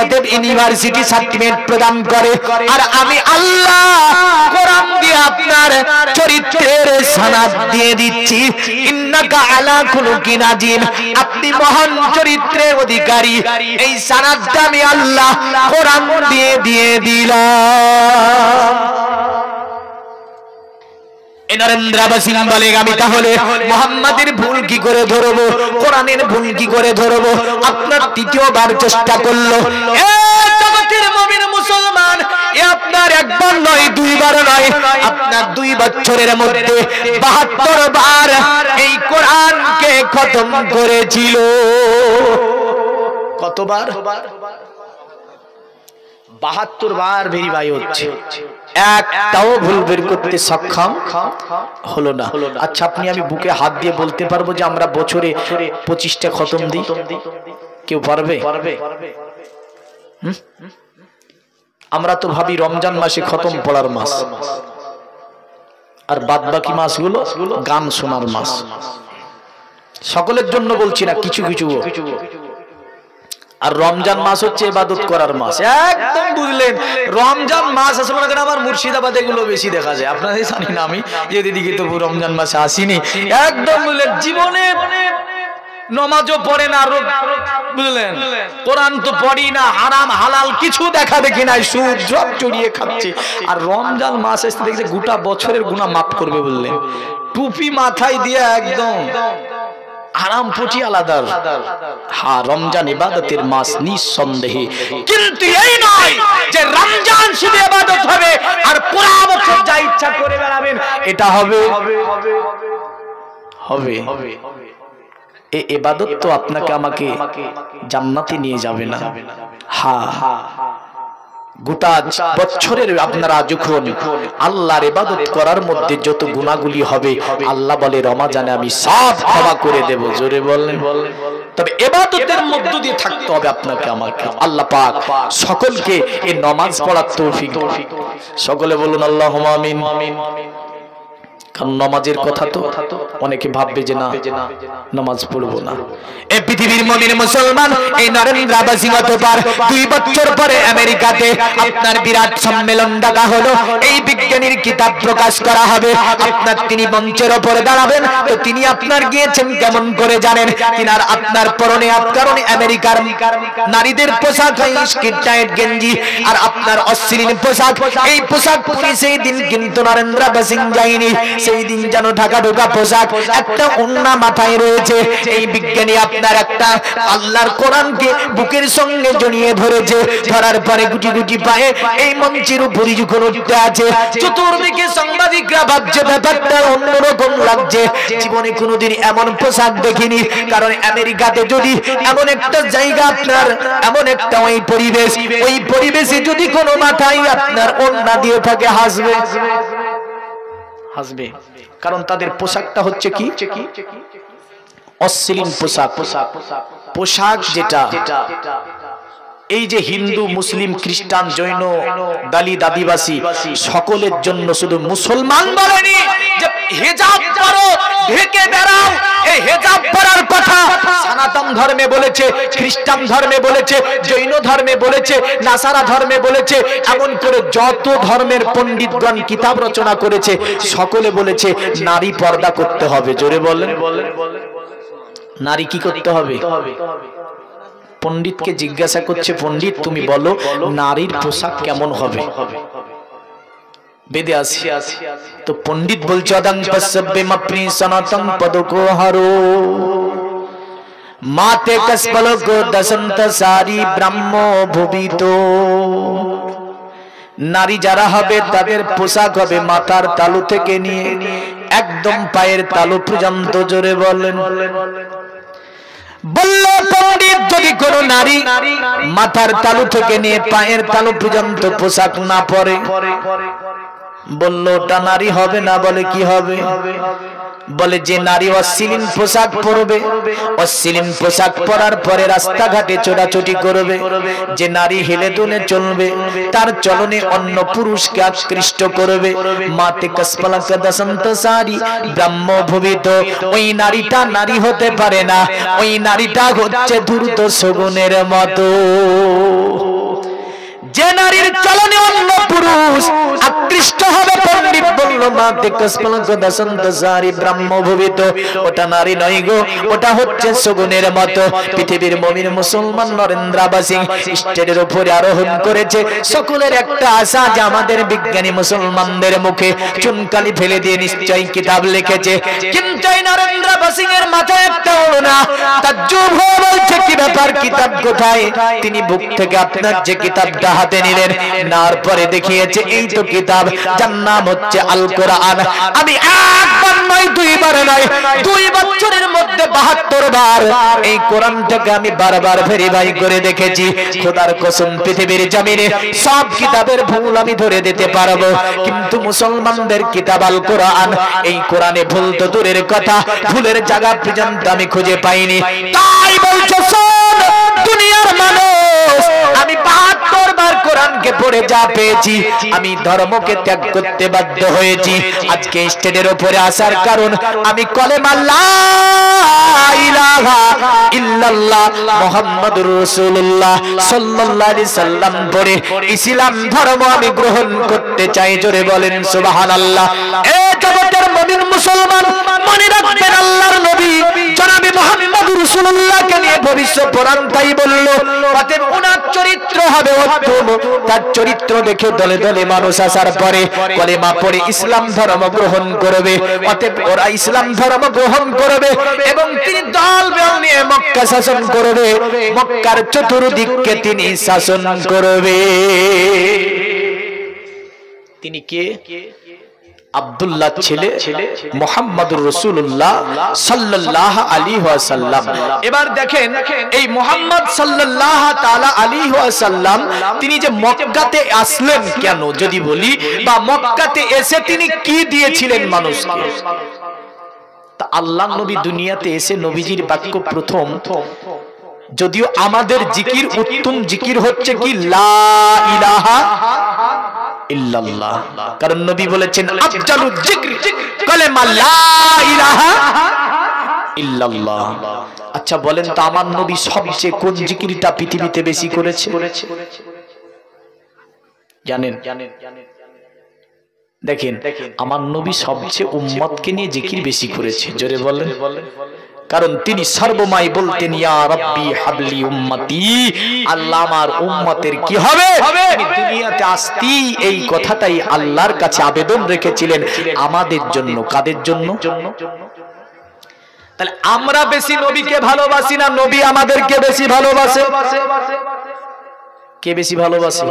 অতএব ইউনিভার্সিটি সার্টিফিকেট প্রদান করে আর আমি আল্লাহ কোরআন দিয়ে আপনার চরিত্রের সনদ দিয়ে দিচ্ছি ইন্নাকা আলা খুলুকিন আযীম আপনি মহান চরিত্রের অধিকারী এই সনদটা আমি আল্লাহ কোরআন দিয়ে দিলাম নরেন্দ্র সিং বলে আমি তাহলে মুহাম্মাদের ভুল কি করে ধরবো কোরআনের ভুল কি করে ধরবো আপনার তৃতীয়বার চেষ্টা করলো জগতের মুমিন মুসলমান আপনার একবার নয় দুইবার নয় আপনার 2 বছরের মধ্যে 72 বার এই কোরআনকে খতম করেছিল কতবার 72 বার ভেরিফাই হচ্ছে একটাও ভুল বের করতে সক্ষম হলো না আচ্ছা আপনি আমি বুকে হাত দিয়ে বলতে পারবো যে আমরা বছরে 25টা খতম দিই কেউ পারবে আমরা তো ভাবি রমজান মাসে খতম পড়ার মাস আর বাদ বাকি মাসগুলো গান শোনার মাস সকলের জন্য বলছি না কিছু কিছু আর রমজান মাস হচ্ছে ইবাদত করার মাস একদম বুঝলেন রমজান মাস আসলে না আমার মুর্শিদাবাদে এগুলো বেশি দেখা যায় আপনাদের জানি না আমি যে দিদিকে তো রমজান মাসে আসিনি একদম বুঝলেন জীবনে নামাজও পড়ে না বুঝলেন কোরআন তো পড়ি না হারাম হালাল কিছু দেখা দেখি না সুদ জব চড়িয়ে খাচ্ছে আর রমজান মাস এসে দেখছে গোটা বছরের গুনাহ মাফ করবে বললেন টুপি মাথায় দিয়ে একদম আরাম পুঁজি আলাদা। হ্যাঁ, রমজান ইবাদতের মাস নিঃসন্দেহে, কিন্তু এই নয় যে রমজান শুধু ইবাদত হবে আর পুরো বছর যা ইচ্ছা করে বেড়াবেন, এটা হবে হবে এই ইবাদত তো আপনাকে আমাকে জান্নাতে নিয়ে যাবে না। হ্যাঁ, গোটা বছরের আপনারা যখন আল্লাহর ইবাদত করার মধ্যে যত গুনাহগুলি হবে, আল্লাহ বলে রমজানে আমি সব ক্ষমা করে দেব। জোরে বলেন। তবে ইবাদতের মধ্য দিয়ে থাকতে হবে আপনাকে আমাকে। আল্লাহ পাক সকলকে এই নামাজ পড়ার তৌফিক। সকলে বলুন আল্লাহুম্মা আমিন। কারণ নামাজের কথা তো অনেকে ভাববে যে না নামাজ পড়বো না। এই পৃথিবীর মুমিন মুসলমান এই নরেন্দ্র আবাসী গতবার 2 বছর পরে আমেরিকাতে আপনার বিরাট সম্মেলন ডাকা হলো। এই বিজ্ঞানীর কিতাব প্রকাশ করা হবে। আপনার তিনি মঞ্চের উপরে দাঁড়াবেন, তো তিনি আপনার গিয়েছেন কেমন করে জানেন? তিনার আপনার পরনে কারণে আমেরিকার নারীদের পোশাক স্কিট টাইট গেঞ্জি আর আপনার অশ্লীল পোশাক। এই পোশাক পরে সেই দিন কিন্তু নরেন্দ্র আবাসী যায়নি। সেই দিন যেন ঢাকা ঢোকা পোশাক, একটা ওন্না মাথায় রয়েছে। এই বিজ্ঞানী আপনার একটা আল্লাহর কোরআনকে বুকের সঙ্গে জড়িয়ে ধরেছে। ধরার পরে গুটি গুটি পায়ে এই মঞ্চের উপরে যখন উঠতে আছে, চতুর্দিকে সাংবাদিকরা ভাবছে ব্যাপারটা অন্যরকম লাগছে। জীবনে কোনোদিন এমন পোশাক দেখিনি। কারণ আমেরিকাতে যদি এমন একটা জায়গা, আপনার এমন একটা ওই পরিবেশে যদি কোনো মাথায় আপনার ওন্না দিয়ে থাকে, হাসবে হাসবে। কারণ তাদের পোশাকটা হচ্ছে কি অশ্লীল পোশাক। পোশাক যেটা এই যে হিন্দু, মুসলিম, খ্রিস্টান, জৈন, দলিত, আদিবাসী সকলের জন্য, শুধু মুসলমান বলেনি যে হিজাব পরো, ঢেকে বেড়াও। এই হিজাব পরার কথা সনাতন ধর্মে বলেছে, খ্রিস্টান ধর্মে বলেছে, জৈন ধর্মে বলেছে, নাসারা ধর্মে বলেছে। এমন করে যত ধর্মের পণ্ডিতগণ কিতাব রচনা করেছে, সকলে বলেছে নারী পর্দা করতে হবে। জোরে বলেন। নারী কি করতে হবে? পণ্ডিতকে জিজ্ঞাসা করছে, পণ্ডিত তুমি বলো নারীর পোশাক কেমন হবে? বেদে আসি তো পণ্ডিত বলছে অদং পসব্বে মপ্নি সনাতন পদকো হারো মাতে কসপলক দসন্ত সারি ব্রহ্ম ভুবিত। নারী যারা হবে তাদের পোশাক হবে মাথার তালু থেকে নিয়ে একদম পায়ের তালু পর্যন্ত। জোরে বলেন। বলল পণ্ডিত, যদি কোন নারী মাথার তালু থেকে নিয়ে পায়ের তালু পর্যন্ত পোশাক না পরে, বলল ওটা নারী হবে না। বলে কি হবে? বলে যে নারী অশ্লীল পোশাক পরবে, অশ্লীল পোশাক পরার পরে রাস্তাঘাটে ছোটাছুটি করবে, যে নারী হেলে দুলে চলবে, তার চলনে অন্য পুরুষকে আকৃষ্ট করবে, মাতে কসপলক দসন্ত সারি ব্রহ্ম ভুবিত, ওই নারীটা নারী হতে পারে না। ওই নারীটা হচ্ছে ধূর্ত শগুনের মতো। যে নারীর চলনে অন্য পুরুষ আকৃষ্ট হবে, পণ্ডিত বলল মাতে কসপলক দসন্ত সারি ব্রহ্ম ভুবিত, ওটা নারী নয় গো, ওটা হচ্ছে শগুনের মতো। পৃথিবীর মুমিন মুসলমান নরেন্দ্র আবাসী স্টেজের উপরে আরোহণ করেছে। সকলের একটা আশা যে আমাদের বিজ্ঞানী মুসলমানদের মুখে চুনকালি ফেলে দিয়ে নিশ্চয়ই কিতাব লিখেছে। কিন্তু এই নরেন্দ্র আবাসী এর মাথায় একটা ওড়না। তাজ্জুব হয়ে বলছে কি ব্যাপার, কিতাব কোথায়? তিনি বুক থেকে আপনার যে কিতাবটা হাতে নিলেন, নেওয়ার পরে দেখিয়েছে এই তো কিতাব, যার নাম হচ্ছে আল কোরআন। আমি একবার নয়, দুইবার নয়, 2 বছরের মধ্যে 72 বার এই কোরআনটাকে আমি বারবার ভেরিফাই করে দেখেছি। খোদার কসম পৃথিবীর জমিনে সব কিতাবের ভুল আমি ধরে দিতে পারবো, কিন্তু মুসলমানদের কিতাব আল কোরআন, এই কোরআনে ভুল তো দূরের কথা, ভুলের জায়গা পর্যন্ত আমি খুঁজে পাইনি। তাই বলছো শোন দুনিয়ার মানুষ, আমি 72 বার কোরআনকে পড়ে যা পেয়েছি, আমি ধর্মকে ত্যাগ করতে বাধ্য হয়েছি। আজকে স্টেজের উপরে আসার কারণ, আমি কলেমা লা ইলাহা ইল্লাল্লাহ মুহাম্মাদুর রাসূলুল্লাহ সাল্লাল্লাহু আলাইহি সাল্লাম পড়ে ইসলাম ধর্ম আমি গ্রহণ করতে চাই। জোরে বলেন সুবহানাল্লাহ। এই জগতের মুমিন মুসলমান মনে রাখবেন, আল্লাহর নবী জনাবে মুহাম্মদুর রাসূলুল্লাহকে নিয়ে ভবিষ্যৎ পুরাণ তাই বলল, অতএব ওনার চরিত্র হবে উত্তম। তার চরিত্র দেখে দলে দলে মানুষ আসার পরে কলেমা পড়ে ইসলাম ধর্ম গ্রহণ করবে। অতএব ওরা ইসলাম ধর্ম গ্রহণ করবে এবং তিনি দল বল নিয়ে মক্কা শাসন করবে। মক্কার চতুর্দিককে তিনি শাসন করবে। তিনি কে? আব্দুল্লাহ ছেলে মুহাম্মদুর রাসূলুল্লাহ সাল্লাল্লাহু আলাইহি ওয়াসাল্লাম। এবার দেখেন এই মুহাম্মদ সাল্লাল্লাহু তাআলা আলাইহি ওয়াসাল্লাম তিনি যে মক্কাতে আসলেন কেন যদি বলি, বা মক্কাতে এসে তিনি কি দিয়েছিলেন মানুষকে? তা আল্লাহর নবী দুনিয়াতে এসে নবীজির বাক্য প্রথম, যদিও আমাদের জিকির উত্তম জিকির হচ্ছে কি লা ইলাহা ইল্লাল্লাহ, কারণ নবী বলেছেন আফজালুল জিকরি কালেমা লা ইলাহা ইল্লাল্লাহ। আচ্ছা বলেন তো আমার নবী সবচেয়ে কোন জিকিরটা পৃথিবীতে বেশি করেছে জানেন? দেখেন আমার নবী সবচেয়ে উম্মতকে নিয়ে জিকির বেশি করেছে, জোরে বলেন। কারণ তিনি সর্বময় বলতেন ইয়া রাব্বি হাবলি উম্মতি, আল্লাহ আমার উম্মতের কি হবে, তিনি দুনিয়াতে আসতি এই কথাটাই আল্লাহর কাছে আবেদন রেখেছিলেন আমাদের জন্য। কাদের জন্য? তাহলে আমরা বেশি নবীকে ভালোবাসি না নবী আমাদেরকে বেশি ভালোবাসে? কে বেশি ভালোবাসে?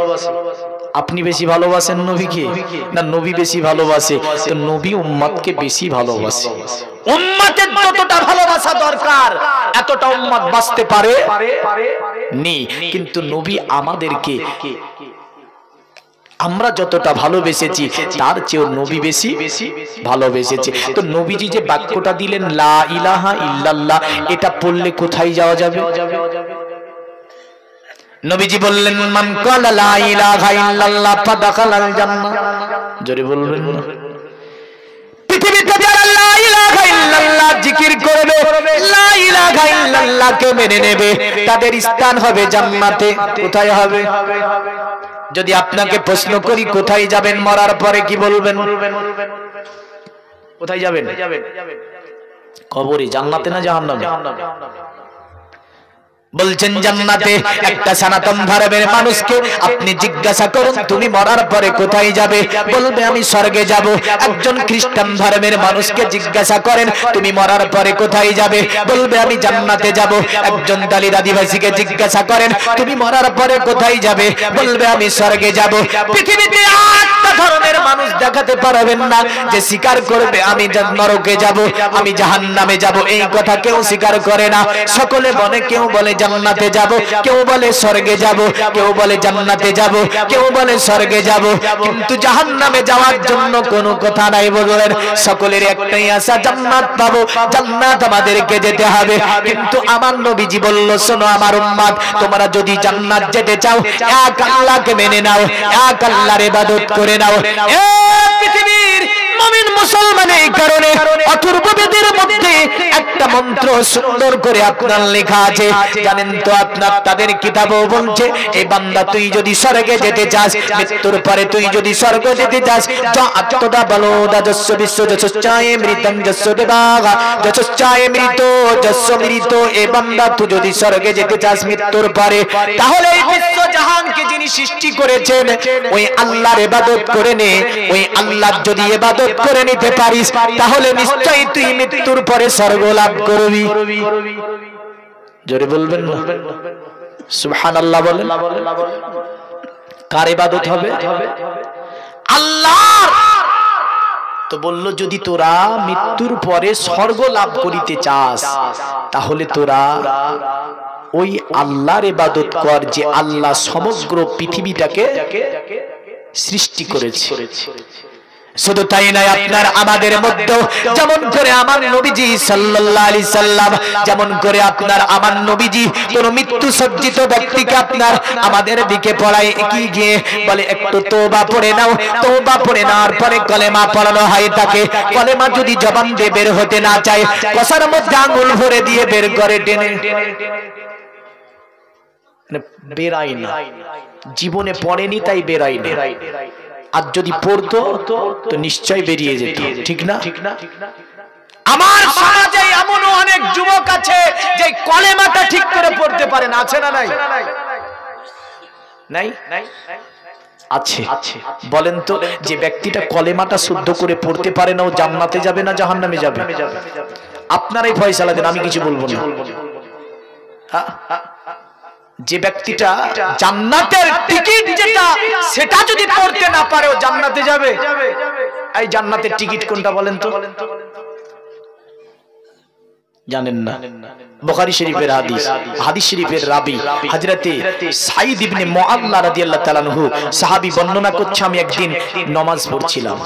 আপনি বেশি ভালোবাসেন নবীকে না নবী বেশি ভালোবাসে? তো নবী উম্মতকে বেশি ভালোবাসে। উম্মতের যতটা ভালোবাসা দরকার এতটা উম্মত বাঁচতে পারে নি, কিন্তু নবী আমাদেরকে আমরা যতটা ভালোবেসেছি তার চেয়েও নবী বেশি ভালোবেসেছে। তো নবীজি যে বাক্যটা দিলেন লা ইলাহা ইল্লাল্লাহ, এটা পড়লে কোথায় যাওয়া যাবে? নবীজি বললেন মান ক্বালা লা ইলাহা ইল্লাল্লাহ ফাদাখালাল জান্নাহ। জোরে বলবেন না? পৃথিবীতে যারা লা ইলাহা ইল্লাল্লাহ জিকির করবে, লা ইলাহা ইল্লাল্লাহকে মেনে নেবে, তাদের স্থান হবে জান্নাতে। কোথায় হবে? যদি আপনাকে প্রশ্ন করি কোথায় যাবেন মরার পরে, কি বলবেন? কোথায় যাবেন? কবরে। জান্নাতে না জাহান্নামে? বলছেন জান্নাতে। একটা সনাতন ধর্মের মানুষকে আপনি জিজ্ঞাসা করুন তুমি মরার পরে কোথায় যাবে, বলবে আমি স্বর্গে যাব। একজন খ্রিস্টান ধর্মের মানুষকে জিজ্ঞাসা করেন তুমি মরার পরে কোথায় যাবে, বলবে আমি জান্নাতে যাব। একজন দলিত আদিবাসীকে জিজ্ঞাসা করেন তুমি মরার পরে কোথায় যাবে, বলবে আমি স্বর্গে যাব। পৃথিবীতে একটা ধর্মের মানুষ দেখাতে পারবেন না যে স্বীকার করবে আমি নরকে যাব, আমি জাহান্নামে যাব। এই কথা কেউ স্বীকার করে না। সকলে বলে, কেউ বলে জান্নাতে যাব, কেউ বলে স্বর্গে যাব, কেউ বলে জান্নাতে যাব, কেউ বলে স্বর্গে যাব, কিন্তু জাহান্নামে যাওয়ার জন্য কোনো কথা নাই। বললেন সকলের একটাই আশা জান্নাত পাবো, জান্নাত আমাদেরকে যেতে হবে। কিন্তু আমার নবীজি বলল শোনো আমার উম্মত, তোমরা যদি জান্নাত যেতে চাও এক আল্লাহকে মেনে নাও, এক আল্লাহর ইবাদত করে নাও। এই পৃথিবীর মুমিন মুসলমান এই কারণে অথর্ব বেদের মধ্যে একটা মন্ত্র সুন্দর করে আপনার লেখা আছে জানেন তো? আপনার তাদের কিতাবও বলছে এই বান্দা তুই যদি স্বর্গে যেতে চাস, মৃত্যুর পরে তুই যদি স্বর্গ যেতে চাস, যা আত্মদা বলো যস্য বিশ্ব যশশ্চায়ে মৃতং যস্য দেবাগা যশশ্চায়ে মৃত যস্য মৃত। এই বান্দা তুই যদি স্বর্গে যেতে চাস মৃত্যুর পরে, তাহলে এই বিশ্ব জাহানকে যিনি সৃষ্টি করেছেন ওই আল্লাহর ইবাদত করে নে। ওই আল্লাহর যদি ইবাদত করে নিতে পারিস তাহলে নিশ্চয়ই তুই মৃত্যুর পরে স্বর্গ লাভ করবি। জোরে বলবেন না? সুবহানাল্লাহ বলেন। কার ইবাদত হবে? আল্লাহ। তো বলল যদি তোরা মৃত্যুর পরে স্বর্গ লাভ করিতে চাস তাহলে তোরা ওই আল্লাহর ইবাদত কর যে আল্লাহ সমগ্র পৃথিবীটাকে সৃষ্টি করেছে। শুধু তাই নয়, আপনার আমাদের মধ্যে যেমন করে আমার নবীজি সাল্লাল্লাহু আলাইহি সাল্লাম, যেমন করে আপনার আমার নবীজি কোন মৃত্যু সজ্জিত ব্যক্তিকে আপনার আমাদের দিকে পড়ায় কি গিয়ে বলে একটু তওবা পড়ে নাও, তওবা পড়ে নেওয়ার পরে কলেমা পড়ানো হয় তাকে। কলেমা যদি জবান দিয়ে বের হতে না চায়, কসার মধ্যে আঙ্গুল ভরে দিয়ে বের করে টেনে বেরাই না। জীবনে পড়েনি তাই বেরাই না, আর যদি পড়তো তো নিশ্চয় বেরিয়ে যেত, ঠিক না? আমার সমাজে এমনও অনেক যুবক আছে যে কলেমাটা ঠিক করে পড়তে পারে না, আছে না নাই? নাই আছে। বলেন তো, যে ব্যক্তিটা কলেমাটা শুদ্ধ করে পড়তে পারে না ও জান্নাতে যাবে না জাহান্নামে যাবে? আপনারাই ফয়সালা দেন, আমি কিছু বলবো না। যে ব্যক্তিটা জান্নাতের টিকিট যেটা সেটা যদি পড়তে না পারে ও জান্নাতে যাবে? এই জান্নাতের টিকিট কোনটা বলেন তো? জানেন না? বুখারী শরীফের হাদিস, হাদিস শরীফের রাবী হযরতে সাঈদ ইবনে মুআল্লা রাদিয়াল্লাহু তাআলা আনহু সাহাবী বর্ণনা করছে, আমি একদিন নামাজ পড়ছিলাম,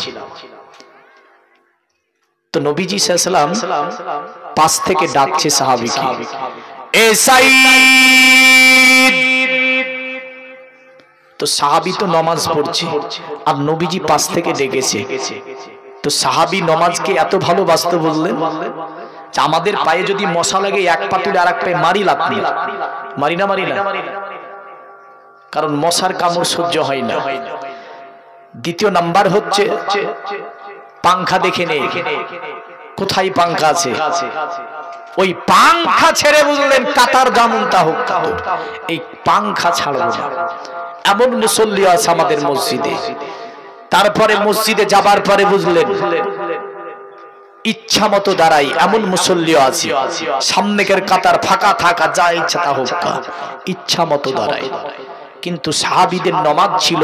তো নবীজি সাল্লাল্লাহু আলাইহি ওয়াসাল্লাম পাশ থেকে ডাকছে সাহাবীকে, এ সাঈদ। তো সাহাবী তো নামাজ পড়ছে আর নবীজি পাশ থেকে ডেকেছে। তো সাহাবী নামাজকে এত ভালোবাসতে বললেন, আমাদের পায়ে যদি মশা লাগে এক পা তুলে আর এক পায়ে মারি লাথি, মারি না? কারণ মশার কামড় সহ্য হয় না। দ্বিতীয় নাম্বার হচ্ছে পাংখা দেখে নে, কোথায় পাংখা আছে, ওই পাংখা ছেড়ে বুঝলেন কাতার জামুনটা হোক, এই পাংখা ছাড়বো না। এমন মুসল্লি আছে আমাদের মসজিদে। তারপরে মসজিদে যাবার পরে বুঝলেন ইচ্ছা মতো দাঁড়াই, এমন মুসল্লিও আছে। সামনেকের কাতার ফাঁকা থাকা, যা ইচ্ছা তা হোক, ইচ্ছা মতো দাঁড়াই। কিন্তু সাহাবীদের নামাজ ছিল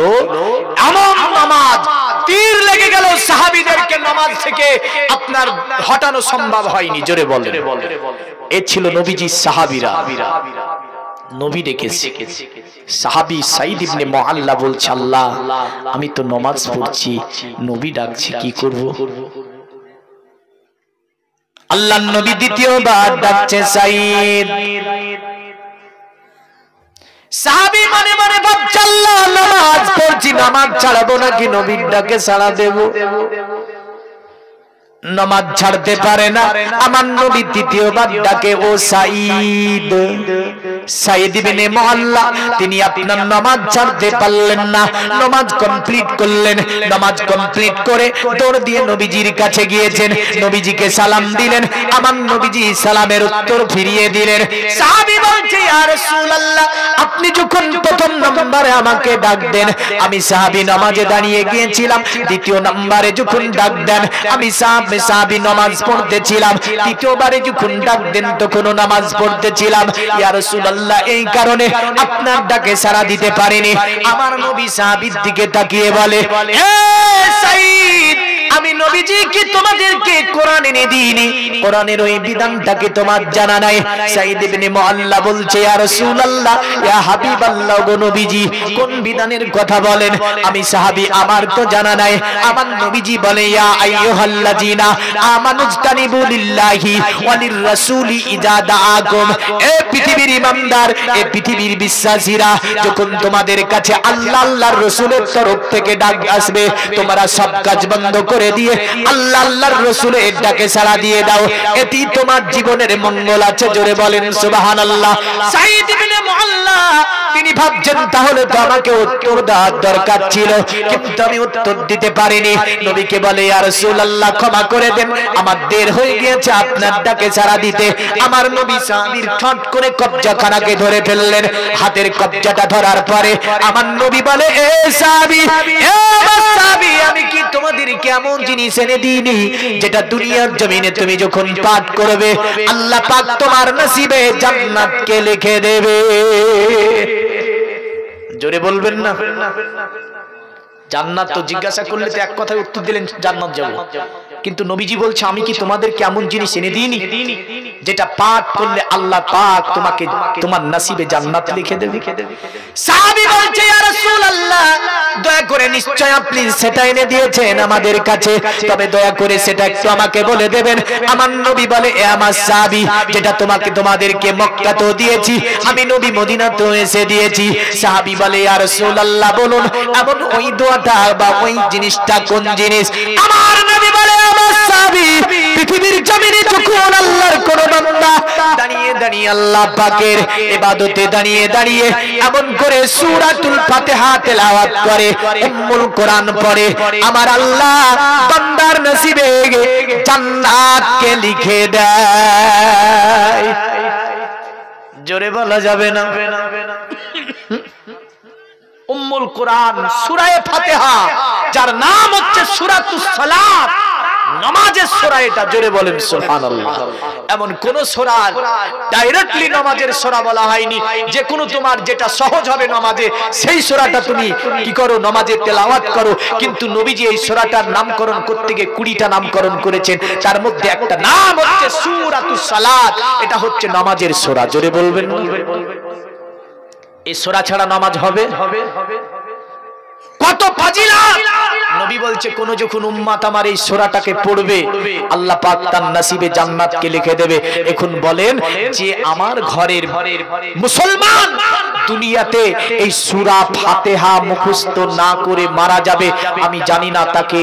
এমন নামাজ, তীর লেগে গেল সাহাবীদেরকে নামাজ থেকে আপনার হটানো সম্ভব হয়নি। জোরে বলেন, এ ছিল নবীজির সাহাবীরা। নবী ডেকেছে। সাহাবী সাঈদ ইবনে মুআল্লা বলছে, আল্লাহ আমি তো নামাজ পড়ছি, নবী ডাকছে, কি করব? আল্লাহর নবী দ্বিতীয়বার ডাকছে সাঈদ। সাহাবী মনে মনে ভাবছে, আল্লাহ নামাজ পড়ছি, নামাজ ছাড়বো নাকি নবীর ডাকে সাড়া দেব? নামাজ ছাড়তে পারে না। আমার নবী দ্বিতীয়বার ডাকে, ও সাঈদ। সাঈদ ইবনে মুআল্লা তিনি আপনার নামাজ ছাড়তে পারলেন না, নামাজ কমপ্লিট করলেন। নামাজ কমপ্লিট করে দৌড় দিয়ে নবীজির কাছে গিয়েছেন, নবীজিকে সালাম দিলেন। আমার নবীজি সালামের উত্তর ফিরিয়ে দিলেন। সাহাবী বলছে, ইয়া রাসূলুল্লাহ, আপনি যখন প্রথম নম্বরে আমাকে ডাক দেন, আমি সাহাবী নামাজে দাঁড়িয়ে গিয়েছিলাম। দ্বিতীয় নম্বরে যখন ডাক দেন, আমি সাহাবী নামাজ পড়তেছিলাম। তৃতীয়বারে যখন ডাক দেন তখনও নামাজ পড়তেছিলাম। ইয়া রাসূলুল্লাহ, এই কারণে আপনার ডাকে সাড়া দিতে পারিনি। আমার নবী সাহাবীর দিকে তাকিয়ে বলে, এ সাঈদ, আমি নবীজি কি তোমাদেরকে কোরআন এনে দিইনি? কোরআনের ওই বিধানটাকে তোমার জানা নাই? সাঈদ ইবনে মুআল্লা বলছে, ইয়া রাসূলুল্লাহ, ইয়া হাবিবাল্লাহ, গো নবীজি কোন বিধানের কথা বলেন? আমি সাহাবী, আমার তো জানা নাই। আমার নবীজি বলে, ইয়া আইয়ুহাল্লাযিনা আমানুস্তানিবু লিল্লাহি ওয়া লিররাসূলি ইযা দাআকুম। এ পৃথিবীর ইমানদার, এ পৃথিবীর বিশ্বাসীরা, যখন তোমাদের কাছে আল্লাহ আল্লাহর রাসূলের তরফ থেকে ডাক আসবে, তোমরা সব কাজ বন্ধ করে দিয়ে আল্লাহ আল্লাহর রাসূলের ডাকে সাড়া দিয়ে দাও, এটি তোমার জীবনের মঙ্গল আছে। জোরে বলেন সুবহানাল্লাহ। সাঈদ ইবনে মুআল্লা তিনি ভাবছেন, তাহলে তো আমাকে উত্তর দেওয়ার দরকার ছিল, কিন্তু আমি উত্তর দিতে পারিনি। নবীকে বলে, ইয়া রাসূলুল্লাহ, ক্ষমা করে দেন, আমার দের হয়ে গিয়েছে আপনার ডাকে সাড়া দিতে। আমার নবী সাহাবীর ঠট করে কবজাখানাকে ধরে ফেললেন। হাতের কবজাটা ধরার পরে আমার নবী বলে, এ সাহাবী, এ সাহাবী, আমি কি তোমাদেরকে এমন জিনিস এনে দিইনি যেটা দুনিয়ার জমিনে তুমি যখন পাঠ করবে আল্লাহ পাক তোমার নসিবে জান্নাতকে লিখে দেবে? জোরে বলবেন না? জান্নাত তো জিজ্ঞাসা করলে তো এক কথায় উত্তর দিলেন, জান্নাত যাব। কিন্তু নবীজি বলছে, আমি কি তোমাদেরকে এমন জিনিস এনে দিইনি যেটা পাঠ করলে আল্লাহ পাক তোমাকে তোমার নসিবে জান্নাত লিখে দেবে? সাহাবী বলছে, ইয়া রাসূলুল্লাহ, দয়া করে নিশ্চয় আপনি সেটা এনে দিয়েছেন আমাদের কাছে, তবে দয়া করে সেটা একটু আমাকে বলে দেবেন। আমার নবী বলে, এ আমার সাহাবী, যেটা তোমাদেরকে মক্কাতেও দিয়েছি, আমি নবী মদিনাতেও এসে দিয়েছি। সাহাবী বলে, ইয়া রাসূলুল্লাহ, বলুন এমন ওই দোয়াটা বা ওই জিনিসটা কোন জিনিস? আমার নবী বলে, আমার সাহাবী, পৃথিবীর জমিনে যখন আল্লাহর কোন বান্দা দাঁড়িয়ে দাঁড়িয়ে আল্লাহ পাকের ইবাদতে দাঁড়িয়ে দাঁড়িয়ে এমন করে সূরাতুল ফাতিহা তেলাওয়াত করে, উম্মুল কোরআন পড়ে, আমার আল্লাহ বান্দার নসিবে জান্নাতকে লিখে দেয়। জোরে বলা যাবে না? উম্মুল কোরআন সূরা ফাতিহা, যার নাম হচ্ছে সূরাতুস সালাত, নামাজের সূরা। এটা জোরে বলেন সুবহানাল্লাহ। এমন কোন সূরা ডাইরেক্টলি নামাজের সূরা বলা হয়নি, যে কোনো তোমার যেটা সহজ হবে নামাজে সেই সূরাটা তুমি কি করো, নামাজে তেলাওয়াত করো। কিন্তু নবীজি এই সূরাটার নামকরণ করতে গিয়ে 20টা নামকরণ করেছেন, তার মধ্যে একটা নাম হচ্ছে সূরাতুস সালাত। এটা হচ্ছে নামাজের সূরা। জোরে বলবেন। এই সূরা ছাড়া নামাজ হবে? কত ফাজিলাত! নবী বলছে কোন যখন উম্মত আমার এই সূরাটাকে পড়বে আল্লাহ পাক তার নসিবে জান্নাতকে লিখে দেবে। এখন বলেন যে আমার ঘরের মুসলমান দুনিয়াতে এই সূরা ফাতিহা মুখস্থ না করে মারা যাবে, আমি জানি না তাকে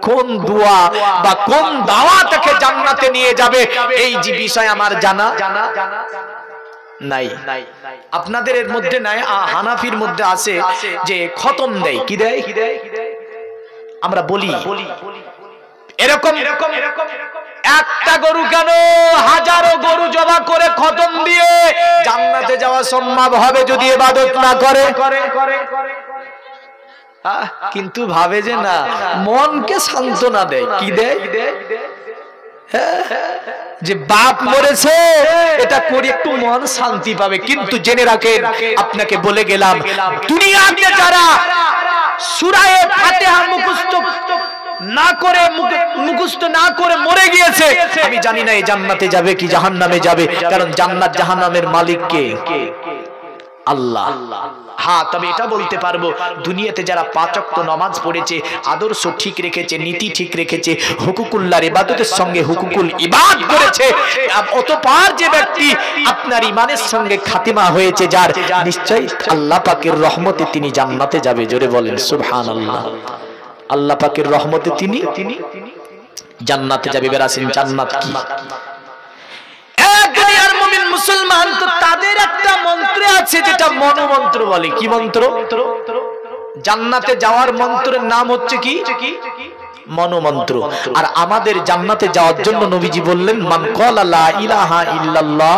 কোন দোয়া বা কোন দাওয়া তাকে জান্নাতে নিয়ে যাবে, এই যে বিষয় আমার জানা নাই। আপনাদের এর মধ্যে নাই, হানাফির মধ্যে আছে যে খতম দেয়। কি দেয়? আমরা বলি এরকম একটা গরু কেন হাজারো গরু জবা করে খতম দিয়ে জান্নাতে যাওয়া সম্ভব হবে যদি ইবাদত না করে। কিন্তু ভাবে যে না, মনকে সান্ত্বনা দেয়। কি দেয়? যে বাপ মরেছে এটা করে একটু মন শান্তি পাবে। কিন্তু জেনে রাখেন, আপনাকে বলে গেলাম, দুনিয়াতে যারা সূরা ফাতিহা মুখস্থ না করে মরে গিয়েছে, আমি জানি না এই জান্নাতে যাবে কি জাহান্নামে যাবে। কারণ জান্নাত জাহান্নামের মালিক কে? আল্লাহ। হ্যাঁ, তবে এটা বলতে পারবো, দুনিয়াতে যারা 5 ওয়াক্ত নামাজ পড়েছে, আদর্শ ঠিক রেখেছে, নীতি ঠিক রেখেছে, হুকুকুল্লাহর ইবাদতের সঙ্গে হুকুকুল ইবাদ করেছে, অতঃপর যে ব্যক্তি আপনার ইমানের সঙ্গে খাতিমা হয়েছে যার, নিশ্চয়ই আল্লাহ পাকের রহমতে তিনি জান্নাতে যাবে। জোরে বলেন সুবহানাল্লাহ। আল্লাহ পাকের রহমতে তিনি জান্নাতে যাবে। বেরাসিন জান্নাত কি? দুনিয়ার মুমিন মুসলমান তো তাদের একটা মন্ত্র আছে যেটা মনোমন্ত্র বলে। কি মন্ত্র? জান্নাতে যাওয়ার মন্ত্রের নাম হচ্ছে কি? মনোমন্ত্র। আর আমাদের জান্নাতে যাওয়ার জন্য নবীজি বললেন, মান ক্বালা লা ইলাহা ইল্লাল্লাহ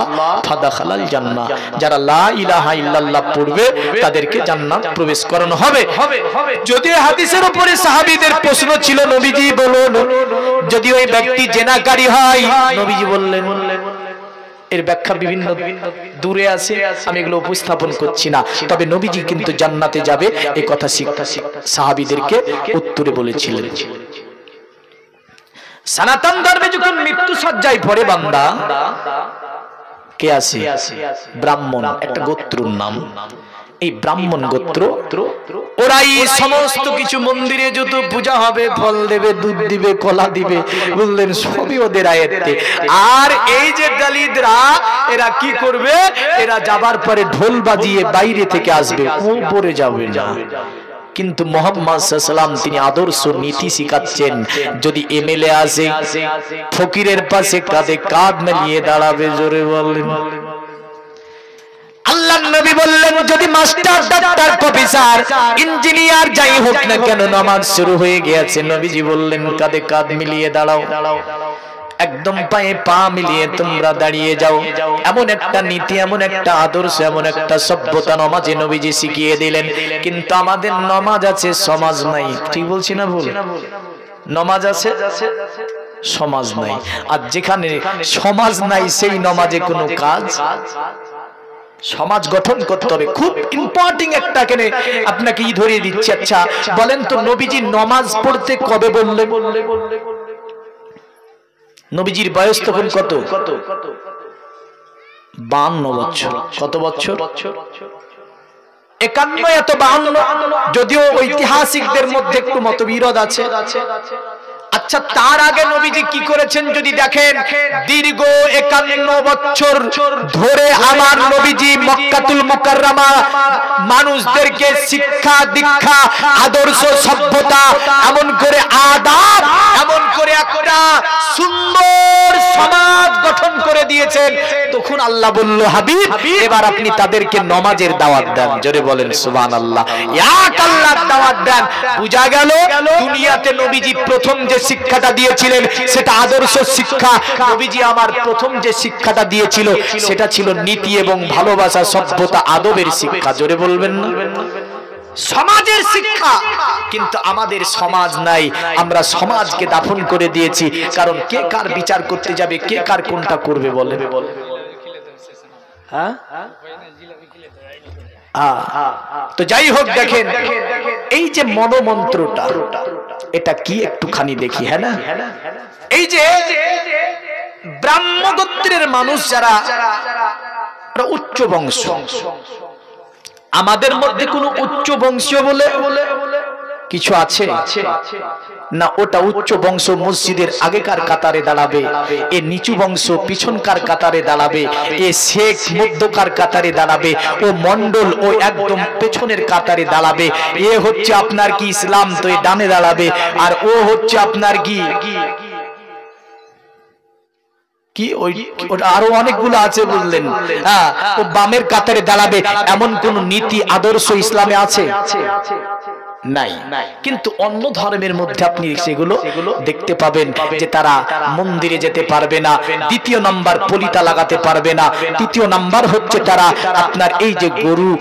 ফাদাখালাল জান্নাহ। যারা লা ইলাহা ইল্লাল্লাহ পড়বে তাদেরকে জান্নাত প্রবেশ করানো হবে। যদি হাদিসের উপরে সাহাবীদের প্রশ্ন ছিল, নবীজি বলুন, যদি ওই ব্যক্তি জেনাকারী হয়, নবীজি বললেন, এর ব্যাখ্যা বিভিন্ন দূরে আছে, আমি এগুলো উপস্থাপন করছি না। তবে নবীজি কিন্তু জান্নাতে যাবে এই কথা সাহাবীদেরকে উত্তরে বলেছিলেন। সনাতন ধর্মে যখন মৃত্যু সজ্জায় পড়ে বান্দা, কে আছে? ব্রাহ্মণ, একটা গোত্রর নাম। এই ব্রাহ্মণ গোত্র, ওরাই সমস্ত কিছু মন্দিরে যত পূজা হবে, ফল দেবে, দুধ দিবে, কলা দিবে, বললেন সবই ওদের আয়ত্তে। আর এই যে দলিতরা, এরা কি করবে? এরা যাবার পরে ঢোল বাজিয়ে বাইরে থেকে আসবে, উপরে যাবে না। কিন্তু মুহাম্মদ সাল্লাল্লাহু আলাইহি ওয়াসাল্লাম তিনি আদর্শ নীতি শিখাচ্ছেন, যদি এমএলএ আসে ফকিরের পাশে কাঁধে কাঁধ মিলিয়ে দাঁড়াবে। জোরে বলেন। আল্লাহর নবী বললেন, যদি মাস্টার, ডাক্তার, প্রফেসর, ইঞ্জিনিয়ার যাই হোক না কেন, নামাজ শুরু হয়ে গিয়েছে, নবীজি বললেন কাঁধে কাঁধ মিলিয়ে দাঁড়াও, একদম পায়ে পা মিলিয়ে তোমরা দাঁড়িয়ে যাও। এমন একটা নীতি, এমন একটা আদর্শ, এমন একটা সভ্যতা নামাজে নবীজি শিখিয়ে দিলেন। কিন্তু আমাদের নামাজ আছে, সমাজ নাই। ঠিক বলছি না ভুল? নামাজ আছে, সমাজ নাই। আর যেখানে সমাজ নাই সেই নামাজে কোনো কাজ। সমাজ গঠন করতে হবে, খুব ইম্পর্টেন্ট একটা। কেন আপনাকে ধরিয়ে দিচ্ছি। আচ্ছা বলেন তো, নবীজি নামাজ পড়তে কবে বললেন? নবীজির বয়স তখন কত? 52 বছর। কত বছর? 51 এত 52। যদিও ঐতিহাসিকদের মধ্যে একটু মতবিরোধ আছে। আচ্ছা, তার আগে নবীজি কি করেছেন যদি দেখেন, দীর্ঘ 51 বছর ধরে আমার নবীজি মক্কাতুল মুকাররমা মানুষদেরকে শিক্ষা দীক্ষা আদর্শ সভ্যতা এমন করে আদাব এমন করে একটা সুন্দর সমাজ গঠন করে দিয়েছেন। তখন আল্লাহ বলল, হাবিব এবার আপনি তাদেরকে নামাজের দাওয়াত দেন। জোরে বলেন সুবহানাল্লাহ। এক আল্লাহর দাওয়াত দেন। বুঝা গেল দুনিয়াতে নবীজি প্রথম যে শিক্ষাটা দিয়েছিলেন সেটা আদর্শ শিক্ষা। নবীজি আমার প্রথম যে শিক্ষাটা দিয়েছিল সেটা ছিল নীতি এবং ভালোবাসা, সভ্যতা, আদবের শিক্ষা। জোরে বলবেন না? সমাজের শিক্ষা। কিন্তু আমাদের সমাজ নাই, আমরা সমাজকে দাফন করে দিয়েছি। কারণ কে কার বিচার করতে যাবে, কে কার কোনটা করবে বলে। হ্যাঁ, তো যাই হোক, দেখেন এই যে মনোমন্ত্রটা এটা কি একটুখানি দেখি। হ্যাঁ না, এই যে ব্রাহ্মগোত্রের মানুষ যারা উচ্চ বংশ, আমাদের মধ্যে কোন উচ্চ বংশীয় বলে কিছু আছে না? ওটা উচ্চ বংশ মসজিদের আগেকার কাতারে দাঁড়াবে, এ নিচু বংশ পিছনকার কাতারে দাঁড়াবে, এ শেখ মধ্যকার কাতারে দাঁড়াবে, ও মন্ডল ও একদম পেছনের কাতারে দাঁড়াবে। এ হচ্ছে আপনার কি ইসলাম, তো এ ডানে দাঁড়াবে। আর ও হচ্ছে আপনার কি কি ওই আরো অনেকগুলো আছে বললেন, হ্যাঁ, ও বামের কাতারে দাঁড়াবে। এমন কোন নীতি আদর্শ ইসলামে আছে? নাই। কিন্তু অন্য ধর্মের মধ্যে আপনি সেগুলো দেখতে পাবেন যে তারা মন্দিরে যেতে পারবে না, দ্বিতীয় নাম্বার পলিতা লাগাতে পারবে না, তৃতীয় নাম্বার হচ্ছে তারা আপনার এই যে গরু,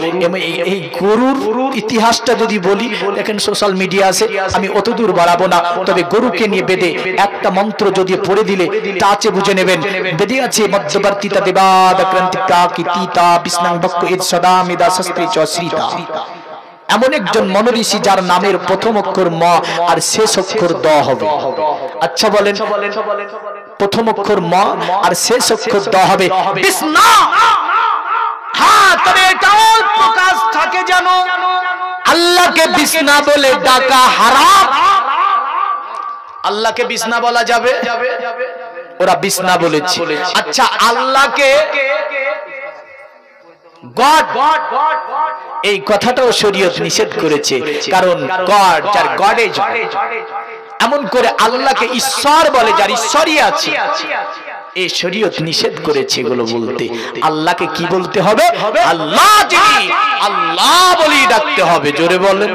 এই গরুর ইতিহাসটা যদি বলি, দেখেন সোশ্যাল মিডিয়া আছে, আমি অত দূর বাড়াবো না। তবে গরুকে নিয়ে বেদে একটা মন্ত্র যদি পড়ে দিলে টাচে বুঝে নেবেন। বেদে আছে মধ্যবর্তীতা দেবাদাক্রান্তিকা কিতিতা বিষ্ণাং বক্ক ইদ সদা মেদা শাস্ত্রে চ শ্রীতা। এমন একজন মনীষী যার নামের প্রথম অক্ষর ম আর শেষ অক্ষর দ হবে। আচ্ছা বলেন, প্রথম অক্ষর ম আর শেষ অক্ষর দ হবে বিষ্ণা। হ্যাঁ, তবে এটাও প্রকাশ থাকে যেন আল্লাহকে বিষ্ণা বলে ডাকা হারাম। আল্লাহকে বিষ্ণা বলা যাবে? ওরা বিষ্ণা বলেছে। আচ্ছা, আল্লাহকে গড, এই কথাটাও শরীয়ত নিষেধ করেছে। কারণ গড যার গডেজ, এমন করে আল্লাহকে ঈশ্বর বলে যার ঈশ্বরই আছে, এই শরীয়ত নিষেধ করেছে এগুলো বলতে। আল্লাহকে কি বলতে হবে? আল্লাহ যিনি, আল্লাহ বলেই ডাকতে হবে। জোরে বলেন।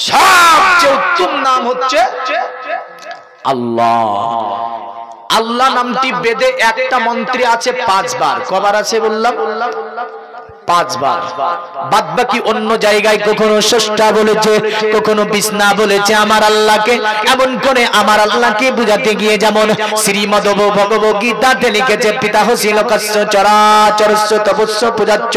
সবচেয়ে উত্তম নাম হচ্ছে আল্লাহ। আল্লাহ নামটি বেদে একটা মন্ত্রে আছে 5 বার। কবার আছে বললাম? 5 বার। বাদ বাকি অন্য জায়গায় কখনো স্রষ্টা বলেছে, কখনো বিষ্ণা বলেছে আমার আল্লাহকে। এমন করে আমার আল্লাহকে বুঝাতে গিয়ে যেমন শ্রীমদ্ ভগবদ গীতাতে লিখেছে, পিতা হসি লোকস্য চরাচরস্য তপস্য পূজাচ্চ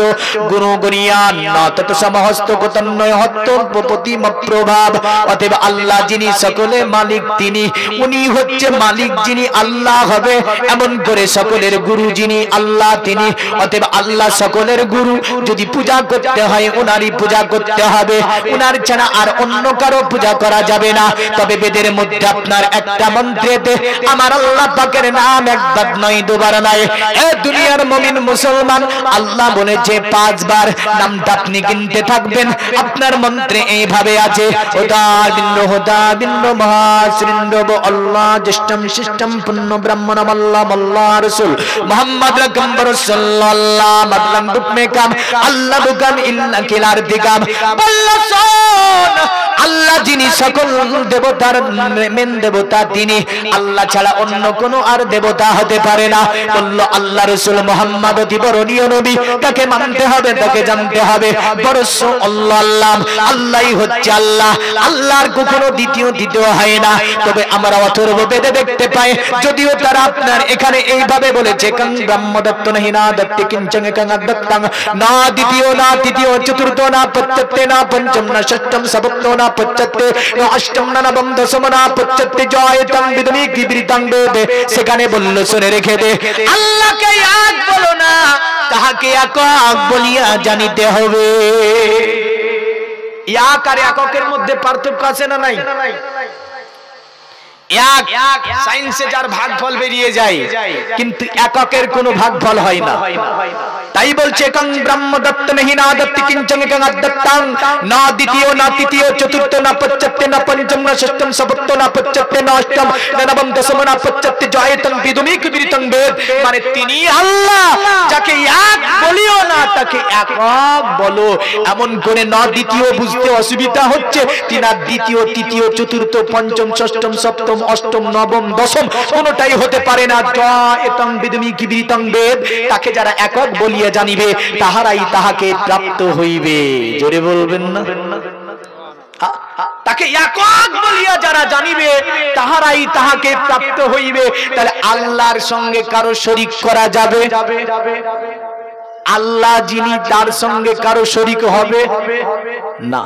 গুরু গরিয়ান তত সমহস্ত গতন্নয় হত্যপতিম প্রভাব। অতএব আল্লাহ যিনি সকলে মালিক, তিনি উনি হচ্ছে মালিক যিনি আল্লাহ হবে। এমন করে সকলের গুরু যিনি আল্লাহ তিনি। অতএব আল্লাহ সকলের গুরু। যদি পূজা করতে হয় ওনারই পূজা করতে হবে, ওনার ছাড়া আর অন্য কারো পূজা করা যাবে না। তবে বেদের মধ্যে আপনার একটা মন্ত্রেতে আমার আল্লাহ পাকের নাম একবার নয়, দুবার নয়। এ দুনিয়ার মুমিন মুসলমান, আল্লাহ বলেছে 5 বার। নামটা আপনি কিনতে থাকবেন। আপনার মন্ত্রে এইভাবে আছে, হোদা বিন্দু হোদা বিন্দু মহাশ্রিন্দ আল্লাহ জ্যেষ্ঠম শিষ্টম পুণ্য ব্রাহ্মণম আল্লাহ আল্লাহ রাসূল মুহাম্মদ রাকম্বর সাল্লাল্লাহু মাতলাম রূপমে কাম আল্লাহ বুকাম ইন্না কিলার দিকাম। আল্লাহ যিনি সকল দেবতার মেন দেবতা, তিনি আল্লাহ ছাড়া অন্য কোন আর দেবতা হতে পারে না। বলল আল্লাহ রাসূল মুহাম্মদ অতি বরণীয় নবী, তাকে মানতে হবে, তাকে জানতে হবে। বরস আল্লাহ আল্লাহ, আল্লাহই হচ্ছে আল্লাহ। আল্লাহর কখনো দ্বিতীয় হয় না। তবে আমরা অথর্ব বেদে দেখতে পাই, যদিও তারা আপনার এখানে এইভাবে বলেছে, কং ব্রহ্মদত্ত নহি না দত্তে কিঞ্চং কং দত্তং না দ্বিতীয় না তৃতীয় চতুর্থ না পঞ্চমে না পঞ্চম না ষষ্ঠম সপ্তম না পঞ্চমে না অষ্টম না নবম দশম না পঞ্চমে জয়তং বিদমি কিবৃতং বেদে। সেখানে বলল শুনে রেখে দে, আল্লাহকে এক বলো না, তাহাকে একক বলিয়া জানিতে হবে। এক আর এককের মধ্যে পার্থক্য আছে না নাই? এক সায়েন্সে যার ভাগফল বেরিয়ে যায়, কিন্তু এককের কোনো ভাগফল হয় না। তাই বলছে কং ব্রহ্ম দত্ত নেহি না দত্ত কিঞ্চন কং আদত্তাং, না দ্বিতীয় না তৃতীয় চতুর্থ না পঞ্চম না পঞ্চম না ষষ্ঠম সপ্তম না পঞ্চম না অষ্টম না নবম দশম না পঞ্চম জয়তং বিদুমিক বিদিতং বেদ। মানে তিনি আল্লাহ, যাকে এক বলিও না তাকে একক বলো। এমন করে না দ্বিতীয় বুঝতে অসুবিধা হচ্ছে, তিনি দ্বিতীয় তৃতীয় চতুর্থ পঞ্চম ষষ্ঠম সপ্তম অষ্টম নবম দশম কোনটাই হতে পারে না। জয়তং বিদুমিক বিদিতং বেদ, তাকে যারা একক বলিয়া জানিবে তাহারাই তাহাকে প্রাপ্ত হইবে। জোরে বলবেন না? তাকে একক বলিয়া যারা জানিবে তাহারাই তাহাকে প্রাপ্ত হইবে। তাহলে আল্লাহর সঙ্গে কারো শরীক করা যাবে? আল্লাহ যিনি তার সঙ্গে কারো শরীক হবে না।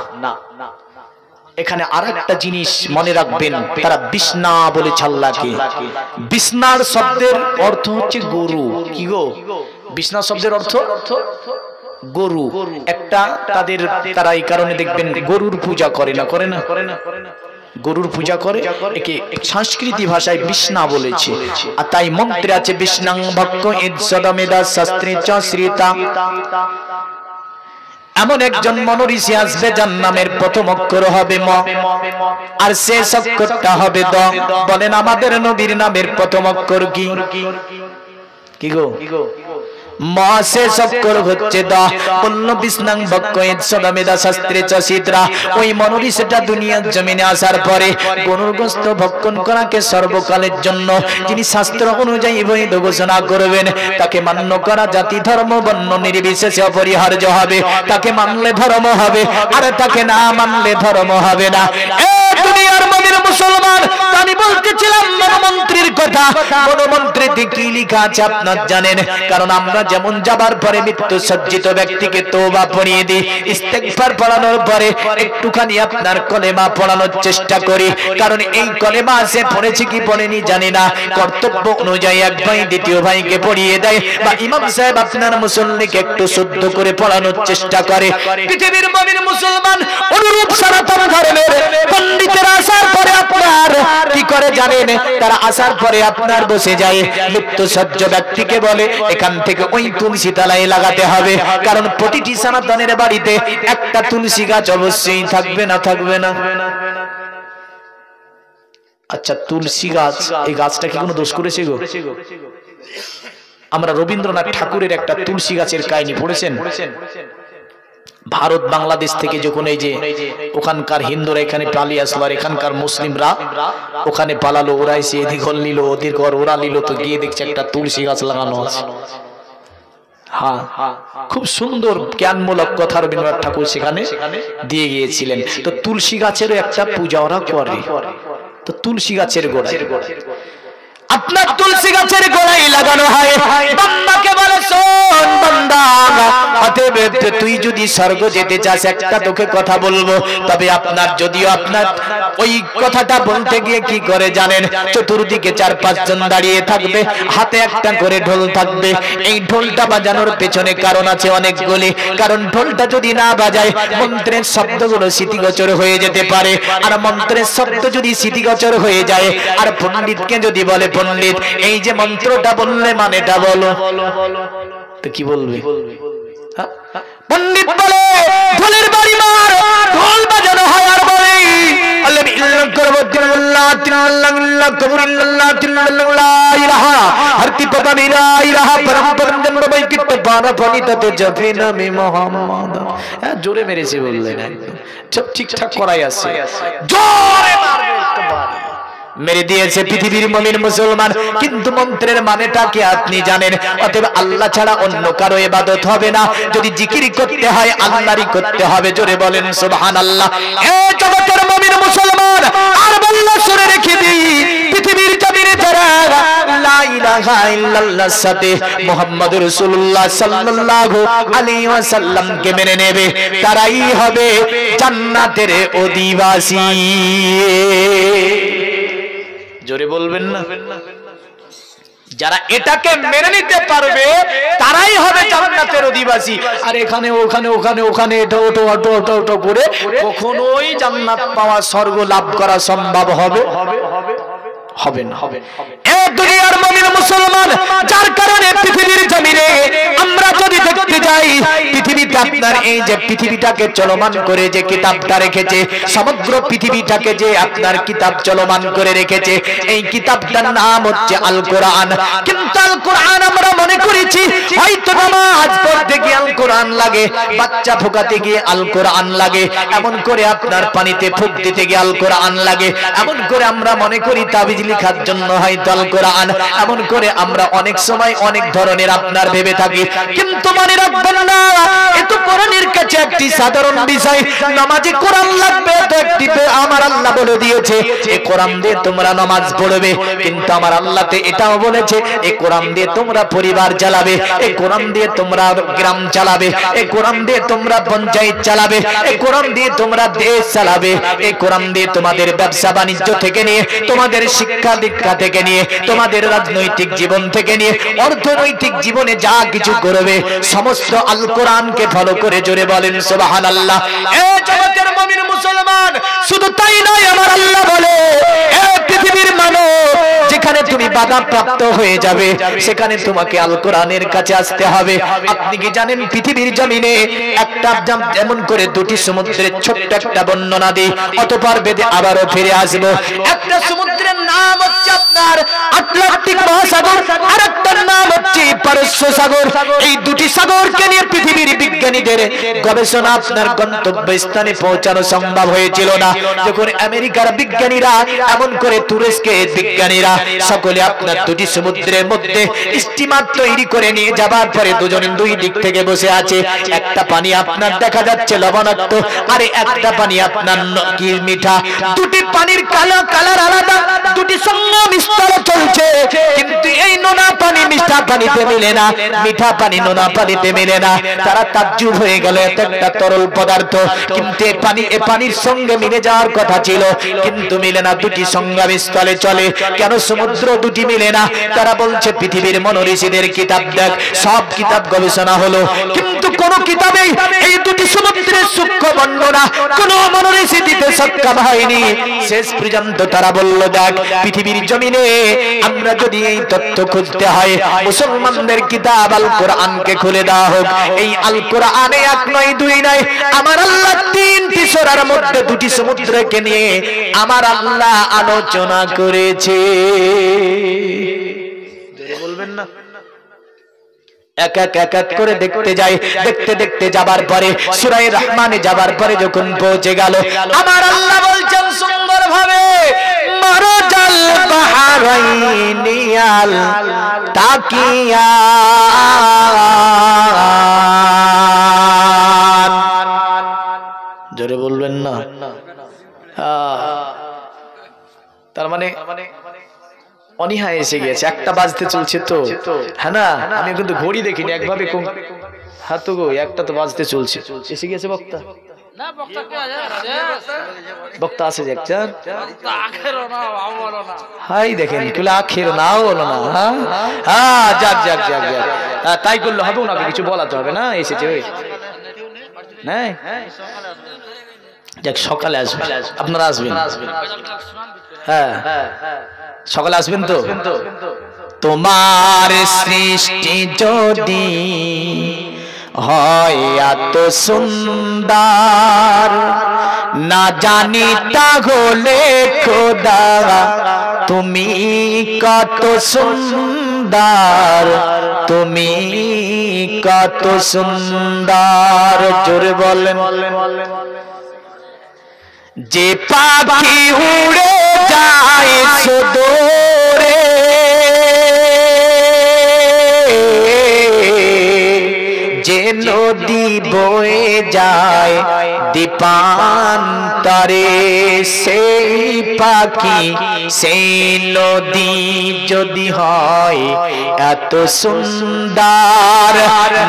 এখানে আরেকটা জিনিস মনে রাখবেন, তারা বিষ্ণা বলেছে আল্লাহকে। বিষ্ণার শব্দের অর্থ হচ্ছে গরু। কি গো? বিষ্ণা শব্দের অর্থ গরু। একটা তারা এই কারণে দেখবেন গরুর পূজা করে না, করে না, গরুর পূজা করে, একে সংস্কৃতি ভাষায় বিষ্ণা বলেছে। আর তাই মন্ত্রে আছে বিষ্ণাং ভক্ত ইদ সদমেদা শাস্ত্রে চ শ্রীতা। এমন একজন মনোঋষি আসবে যার নামের প্রথম অক্ষর হবে ম, আর শেষ অক্ষরটা হবে দ। বলেন আমাদের নবীর নামের প্রথম অক্ষর কি? কি গো? মা শেষ অক্ষর হচ্ছে দ। বলল বিষ্ণাং ভক্ত ইদ সদমেদা শাস্ত্রে চ শ্রীতা। ওই মনোঋষিটা দুনিয়ার জমিনে আসার পরে গরুর গোশত ভক্ষণ করাকে সর্বকালের জন্য যিনি শাস্ত্র অনুযায়ী বৈধ ঘোষণা করবেন, তাকে মান্য করা জাতি ধর্ম বর্ণ নির্বিশেষে অপরিহার্য হবে। তাকে মানলে ধর্ম হবে, আর তাকে না মানলে ধর্ম হবে না। দুনিয়ার মমিন মুসলমান, আমি বলতেছিলাম মনমন্ত্রীর কথা। মনমন্ত্রীতে কি লেখা আছে আপনারা জানেন? কারণ আমরা যেমন যাবার পরে মৃত্যু সজ্জিত ব্যক্তিকে তওবা পড়িয়ে দিই, ইস্তেগফার পড়ানোর পরে একটুখানি আপনার কলেমা পড়ানোর চেষ্টা করি। কারণ এই কলেমা সে পড়েছে কি পড়েনি জানি না, কর্তব্য অনুযায়ী এক ভাই দ্বিতীয় ভাইকে পড়িয়ে দেয়, বা ইমাম সাহেব আপনার মুসল্লিকে একটু শুদ্ধ করে পড়ানোর চেষ্টা করে। পৃথিবীর মুমিন মুসলমান অনুরূপ সনাতন ধর্মের পণ্ডিতেরা আসার পরে আপনার কি করে জানেন? তারা আসার পরে আপনার বসে যায়, মৃত্যু সজ্জ ব্যক্তিকে বলে এখান থেকে ওই তুলসী তলায় লাগাতে হবে। কারণ প্রতিটি সনাতনের বাড়িতে একটা তুলসী গাছ অবশ্যই থাকবে, না থাকবে না? আচ্ছা, তুলসী গাছ, এই গাছটা কি কোনো দোষ করেছে গো? আমরা রবীন্দ্রনাথ ঠাকুরের একটা তুলসী গাছের কাহিনী পড়েছেন? ভারত বাংলাদেশ থেকে যখন এই যে ওখানকার হিন্দুরা এখানে পালিয়ে আসলো, আর এখানকার মুসলিমরা ওখানে পালালো, ওরা এসে এদিক নিল ওদের ঘর ওরা নিল, তো গিয়ে দেখছে একটা তুলসী গাছ লাগানো আছে। হ্যাঁ, খুব সুন্দর জ্ঞানমূলক কথা রবীন্দ্রনাথ ঠাকুর সেখানে দিয়ে গিয়েছিলেন। তো তুলসী গাছেরও একটা পূজা ওরা করে। তো তুলসী গাছের গোড়ায় আপনার তুলসী গাছের গোড়ায় লাগানো হয়। বান্দাকে বলে শোন বান্দা, অতএব তুই যদি স্বর্গ যেতে চাস, একটা তোকে কথা বলবো, তবে আপনার যদিও আপনার ওই কথাটা বলতে গিয়ে কি করে জানেন? চতুর্দিকে 4-5 জন দাঁড়িয়ে থাকবে, হাতে একটা করে ঢোল থাকবে। এই ঢোলটা বাজানোর পেছনে কারণ আছে অনেকগুলি। কারণ ঢোলটা যদি না বাজায় মন্ত্রের শব্দগুলো স্মৃতিগোচর হয়ে যেতে পারে, আর মন্ত্রের শব্দ যদি স্মৃতিগোচর হয়ে যায়, আর পণ্ডিতকে যদি বলে পণ্ডিত এই যে মন্ত্রটা বললে মানেটা বলো, তো কি বলবে? পণ্ডিত বলে ঢোলের বাড়ি মার, ঢোল বাজানো হয় আর বলে জোরে মেরেছে বললেন, সব ঠিকঠাক করাই আছে, জোরে মারবে মেরে দিয়েছে পৃথিবীর মুমিন মুসলমান। কিন্তু মন্ত্রের মানেটা কি আপনি জানেন? অতএব আল্লাহ ছাড়া অন্য কারো ইবাদত হবে না। যদি জিকির করতে হয় আল্লাহরই করতে হবে। জোরে বলেন সুবহানাল্লাহ। এ জগতের মুমিন মুসলমান, আর বললা শুনে রেখে দিই, পৃথিবীর জমিনে যারা লা ইলাহা ইল্লাল্লাহর সাথে মুহাম্মদুর রাসূলুল্লাহ সাল্লাল্লাহু আলাইহি ওয়াসাল্লাম কে মেনে নেবে, তারাই হবে জান্নাতের অধিবাসী। জোরে বলবেন না? যারা এটাকে মেনে নিতে পারবে তারাই হবে জান্নাতের অধিবাসী। আর এখানে ওখানে ওখানে ওখানে ওটো করে কখনোই জান্নাত পাওয়া, স্বর্গ লাভ করা সম্ভব হবে হবে না। এই দুনিয়ার মুমিন মুসলমান, যার কারণে পৃথিবীর জমিনে আমরা যদি দেখতে যাই, পৃথিবীতে আপনার এই যে পৃথিবীটাকে চলমান করে যে কিতাবটা রেখেছে, সমগ্র পৃথিবীটাকে যে আপনার কিতাব চলমান করে রেখেছে, এই কিতাবটার নাম হচ্ছে আল কোরআন। কিন্তু আল কোরআন আমরা মনে করেছি হয়তো নামাজ পড়তে গিয়ে আল কোরআন লাগে, বাচ্চা ফোকাতে গিয়ে আল কোরআন লাগে, এমন করে আপনার পানিতে ফুক দিতে গিয়ে আল কোরআন লাগে, এমন করে আমরা মনে করি তাবিজ লেখার জন্য হয়তো আল কোরআন, এমন করে আমরা অনেক সময় অনেক ধরনের আপনার ভেবে থাকি। কিন্তু মনে রাখবেন না, এ তো কোরআনের কাছে একটি সাধারণ বিষয়। নামাজে কোরআন লাগবে তো একটি আমার আল্লাহ বলে দিয়েছে, এই কোরআন দিয়ে তোমরা নামাজ পড়বে। কিন্তু আমার আল্লাহ তো এটাও বলেছে, এই কোরআন দিয়ে তোমরা পরিবার চালাবে, এই কোরআন দিয়ে তোমরা গ্রাম চালাবে, এই কোরআন দিয়ে তোমরা পঞ্চায়েত চালাবে, এই কোরআন দিয়ে তোমরা দেশ চালাবে, এই কোরআন দিয়ে তোমাদের ব্যবসা বাণিজ্য থেকে নিয়ে, তোমাদের শিক্ষা দীক্ষা থেকে নিয়ে, তোমাদের রাজনৈতিক জীবন থেকে নিয়ে, অর্থনৈতিক জীবনে যা কিছু করবে সমস্ত আল কোরআনকে ফলো করে জোরে বলেন সুবহানাল্লাহ। এই জগতের মুমিন মুসলমান, শুধু তাই নয়, আমার আল্লাহ বলে এই পৃথিবীর মানব, যেখানে তুমি বাধা প্রাপ্ত হয়ে যাবে সেখানে তোমাকে আল কোরআনের কাছে আসতে হবে। আপনি কি জানেন পৃথিবীর জমিনে একটা যেমন করে দুটি সমুদ্রের ছোট্ট একটা বর্ণনা দিই, অতঃপর বেদে আবারও ফিরে আসবো। একটা সমুদ্রের নাম হচ্ছে আপনার আটলান্টিক মহাসাগর, আর একটার নাম হচ্ছে পারস্য সাগর। এই দুটি সাগরকে নিয়ে পৃথিবীর বিজ্ঞানীদের গবেষণা আপনার গন্তব্য স্থানে পৌঁছানো সম্ভব হয়েছিল না। যখন আমেরিকার বিজ্ঞানীরা, এমন করে তুরস্কের বিজ্ঞানীরা সকলে আপনার দুটি সমুদ্রের মধ্যে স্টিমার তৈরি করে নিয়ে যাবার পরে দুজন দুই দিক থেকে বসে আছে। একটা পানি আপনার দেখা যাচ্ছে লবণাক্ত, আরে একটা পানি আপনার কি মিঠা। দুটি পানির কালার আলাদা, দুটি সঙ্গম স্তরে চলছে, কিন্তু এই নোনা পানি মিঠা পানিতে মিলে না, মিঠা পানি নোনা পানিতে মিলে না। তারা তাজ্জুব হয়ে গেল, এত একটা তরল পদার্থ, কিন্তু এই পানির সঙ্গে মিলে যাওয়ার কথা ছিল, কিন্তু মিলে না। দুটি সঙ্গম স্থলে চলে, কেন সমুদ্র দুটি মিলে না? তারা বলছে পৃথিবীর মনীষীদের কিতাব দেখ, সব কিতাব গবেষণা হলো, কিন্তু কোন কিতাবেই এই দুটি সমুদ্রের সূক্ষ্ম বর্ণনা কোন মনীষী দিতে সক্ষম হয়নি। শেষ পর্যন্ত তারা বলল দেখ, পৃথিবীর জমিনে আমরা যদি এই তথ্য খুঁজতে হয়, মুসলমানদের কিতাব আল কোরআনকে খুলে দেওয়া হোক। এই আল কোরআনে এক নয় দুই নয়, আমার আল্লাহ তিনটি সূরার মধ্যে দুটি সমুদ্রকে নিয়ে আমার আল্লাহ আলোচনা করেছে। বলবেন না? এক এক এক এক করে দেখতে যাই, দেখতে দেখতে যাবার পরে সূরা রহমানে যাবার পরে যখন পৌঁছে গেল, আমার আল্লাহ বলছেন সুন্দর ভাবে, মারাজাল বাহরাইনি আল তাকিয়ান। জোরে বলবেন না? তার মানে অনিহা এসে গেছে, একটা বাজতে চলছে তো, হ্যাঁ না? আমি কিন্তু ঘড়ি দেখিনি, একভাবে হ্যাঁ তো গো, একটা তো বাজতে চলছে। এসে গেছে বক্তা? বক্তা আছে যে একটা, হাই দেখেন কিলা আখের নাও বলো না। হ্যাঁ যাক যাক যাক যাক, তাই করলে হবে, ওনাকে কিছু বলাতে হবে না, এসেছে ওই না। যাক, সকালে আসবেন, আপনারা আসবেন, হ্যাঁ সকালে আসবেন তো। তোমার সৃষ্টি যদি হয় এত সুন্দর, না জানি তাহলে খোদা তুমি কত সুন্দর, তুমি কত সুন্দর। জোরে বলেন। যে পাখি উড়ে যায় সুদূরে, যে নদী বয়ে যায় দীপান্তরে, সেই পাখি সেই নদী যদি হয় এত সুন্দর,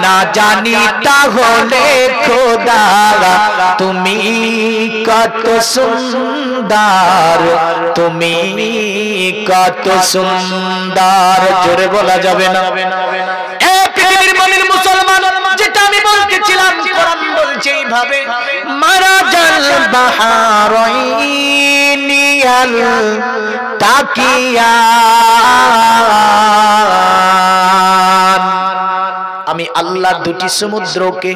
না জানি তাহলে খোদা তুমি কত সুন্দর, তুমি কত সুন্দর। জোরে বলা যাবে না? মুসলমান, যেটা আমি বলতেছিলাম, কোরআন বলছে এইভাবে, মারাজাল বাহরাইনি দিয়াল তাকিয়া আমি আল্লাহ দুটি সমুদ্রকে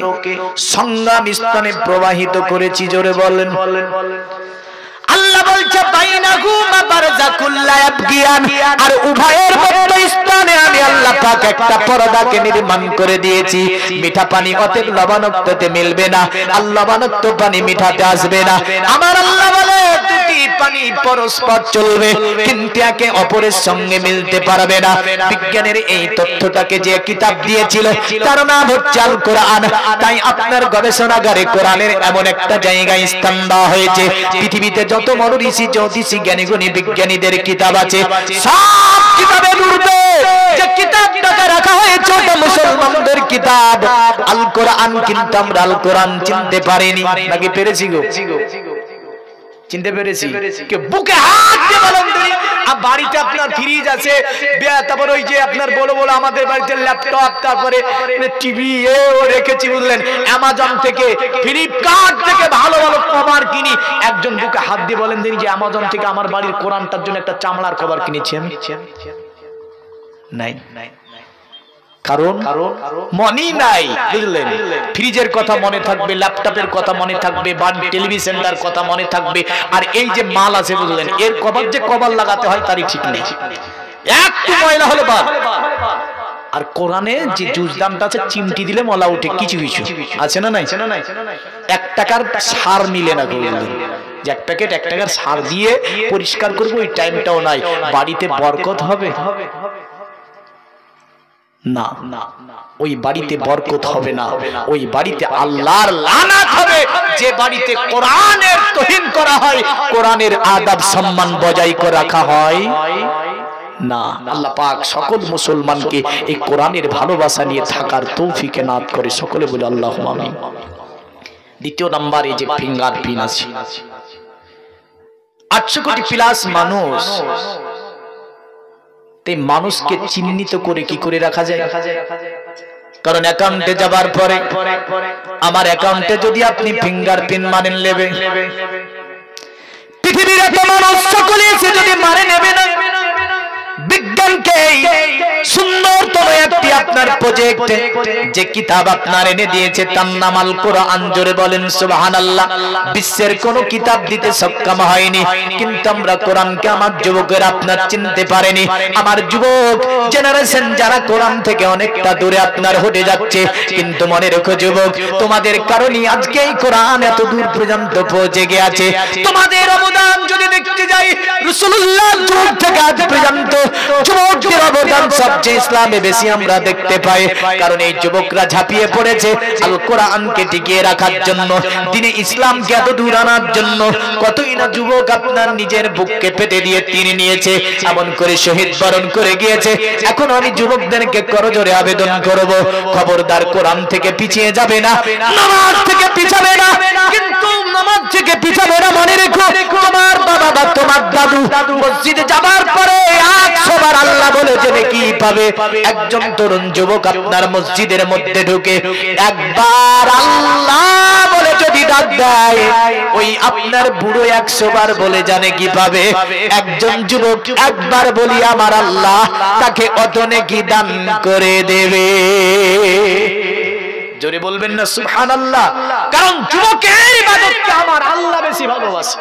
সংগ্রাম স্থানে প্রবাহিত করেছি। জোরে বলেন। আল্লাহ বলছে বাইনাহুমা বারযাকুল লা ইয়াবগিয়ান, আর উভয়ের মধ্যস্থানে আমি আল্লাহ পাক একটা পর্দাকে নির্মাণ করে দিয়েছি। মিঠা পানি অতএব লবণাক্ততে মিলবে না, আর লবণাক্ত পানি মিঠাতে আসবে না। আমার আল্লাহ বলে দুটি পানি পরস্পর চলবে কিন্তু একে অপরের সঙ্গে মিলতে পারবে না। বিজ্ঞানের এই তথ্যটাকে যে কিতাব দিয়েছিল তার নাম হচ্ছে আল কোরআন। তাই আপনার গবেষণাগারে কোরআনের এমন একটা জায়গায় স্থান দেওয়া হয়েছে, পৃথিবীতে যত বড় ঋষি জ্যোতিষী জ্ঞানীগুণী বিজ্ঞানীদের কিতাব আছে সব কিতাবের ঊর্ধ্বে যে কিতাবটাকে রাখা হয়েছে ওটা মুসলমানদের কিতাব আল কোরআন। কিন্তু আমরা আল কোরআন চিনতে পারিনি, নাকি পেরেছি গো? চিনতে পেরেছি? কে বুকে হাত দিয়ে বলেন দিন। আর বাড়িতে আপনার ফ্রিজ আছে, তারপর ওই যে আপনার বড় বড় আমাদের বাড়িতে ল্যাপটপ, তারপরে টিভি এও রেখেছি বুঝলেন। অ্যামাজন থেকে ফ্লিপকার্ট থেকে ভালো ভালো কভার কিনি। একজন বুকে হাত দিয়ে বলেন দিন যে অ্যামাজন থেকে আমার বাড়ির কোরআনটার জন্য একটা চামড়ার কভার কিনেছি আমি? নাই। কারণ মনি নাই, বুঝলেন। ফ্রিজের কথা মনে থাকবে, ল্যাপটপের কথা মনে থাকবে, টেলিভিশনটার কথা মনে থাকবে, আর এই যে মাল আছে বুঝলেন এর কভার যে কভার লাগাতে হয় তারই ঠিক নেই, একটু ময়লা হলে বাদ। আর কোরআনে যে জুজদানটা আছে চিমটি দিলে মলা উঠে, কিছু কিছু আছে না নাই? 1 টাকার সার মিলে না, যে 1 প্যাকেট 1 টাকার সার দিয়ে পরিষ্কার করবো ওই টাইমটাও নাই। বাড়িতে বরকত হবে না, ওই বাড়িতে বরকত হবে না, ওই বাড়িতে আল্লাহর লানাত হবে। যে বাড়িতে কোরআনের তাওহীদ করা হয়, কোরআনের আদব সম্মান বজায় করে রাখা হয় না। আল্লাহ পাক সকল মুসলমানকে এই কোরআনের ভালোবাসা নিয়ে থাকার তৌফিক এনায়েত করে। সকলে বলে আল্লাহুম্মা আমিন। দ্বিতীয় নাম্বার, এই যে ফিঙ্গারপ্রিন্ট আছে, 800 কোটি প্লাস মানুষ, এই মানুষকে চিহ্নিত করে কি করে রাখা যায়? কারণ অ্যাকাউন্টে যাবার পরে আমার অ্যাকাউন্টে যদি আপনি ফিঙ্গারপ্রিন্ট মানেন নেবে, পৃথিবীর এত মানুষ সকলে এসে যদি মানে নেবে না, বিজ্ঞানকে সুন্দরতম একটি আপনার প্রজেক্ট যে কিতাব আপনার এনে দিয়েছে তার নাম আল কোরআন। জোরে বলেন সুবহানাল্লাহ। বিশ্বের কোন কিতাব দিতে সক্ষম হয়নি, কিন্তু আমরা কোরআনকে আমার যুবকের আপনার চিনতে পারেনি। আমার যুবক জেনারেশন যারা কোরআন থেকে অনেকটা দূরে আপনার হতে যাচ্ছে, কিন্তু মনে রেখো যুবক, তোমাদের কারণে আজকে এই কোরআন এত দূর পর্যন্ত পৌঁছে গিয়েছে। তোমাদের অবদান যদি দেখতে যাই রাসূলুল্লাহর যুগ থেকে আজ পর্যন্ত যুবকদের অবদান সবচেয়ে ইসলামে বেশি আমরা দেখতে পাই। কারণ এই যুবকরা ঝাঁপিয়ে পড়েছে আল কোরআনকে টিকিয়ে রাখার জন্য, দিনে ইসলামকে এত দূর আনার জন্য। কতই না যুবক আপনার নিজের বুককে পেতে দিয়ে তিনি নিয়েছে, এমন করে শহীদ বরণ করে গিয়েছে। এখন আমি যুবকদেরকে করজোরে আবেদন করব, খবরদার কোরআন থেকে পিছিয়ে যাবে না, নামাজ থেকে পিছাবে না। কিন্তু নামাজ থেকে পিছাবে না মনে রেখো, তোমার বাবা বা তোমার দাদু মসজিদে যাবার পরে 100 বার আল্লাহ বলে যে কি পাবে। একজন তরুণ যুবক আপনার মসজিদের মধ্যে ঢুকে একবার আল্লাহ বলে যদি ডাক দেয়, ওই আপনার বুড়ো 100 বার বলে জানে কি পাবে। একজন যুবক একবার বলি আমার আল্লাহ তাকে অত নেকি দান করে দেবে। জোরে বলবেন না সুবহানাল্লাহ। কারণ যুবকের ইবাদতকে আমার আল্লাহ বেশি ভালোবাসে।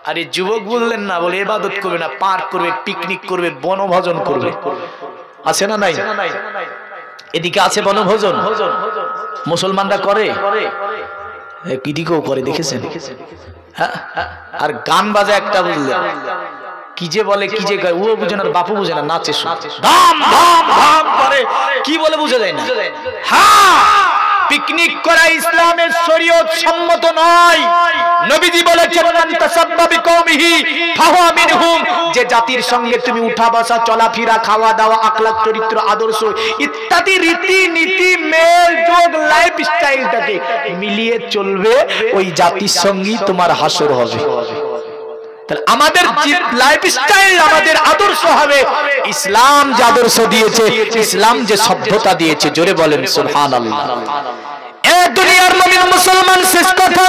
আরে যুবক বললেন না, বলে ইবাদত করবে না, পার্ক করবে, পিকনিক করবে, বনভোজন করবে, আছে না নাই? এদিকে আছে বনভোজন, মুসলমানরা করে, এদিকেও করে, দেখেছেন? আর গান বাজে একটা, বুঝলেন কি যে বলে, কি যে ও বুঝে না, বাপু বুঝে না, নাচে ধাম ধাম ধাম করে, কি বলে বুঝে যায় না। হ্যাঁ, পিকনিক করা ইসলামের শরীয়ত সম্মত নয়। নবীজি বলেছেন মান তাসাব্বা বিকওমিহি ফাহুয়া মিনহুম, যে জাতির সঙ্গে তুমি উঠা বসা, চলাফেরা, খাওয়া দাওয়া, আখলাক, চরিত্র, আদর্শ ইত্যাদি রীতি নীতি, মেল যোগ, লাইফ স্টাইলটাকে মিলিয়ে চলবে, ওই জাতির সঙ্গেই তোমার হাসর হবে। তাহলে আমাদের লাইফ স্টাইল, আমাদের আদর্শ হবে ইসলাম যে আদর্শ দিয়েছে, ইসলাম যে সভ্যতা দিয়েছে। জোরে বলেন সুবহানাল্লাহ। এ দুনিয়ার মুমিন মুসলমান শেষ কথা,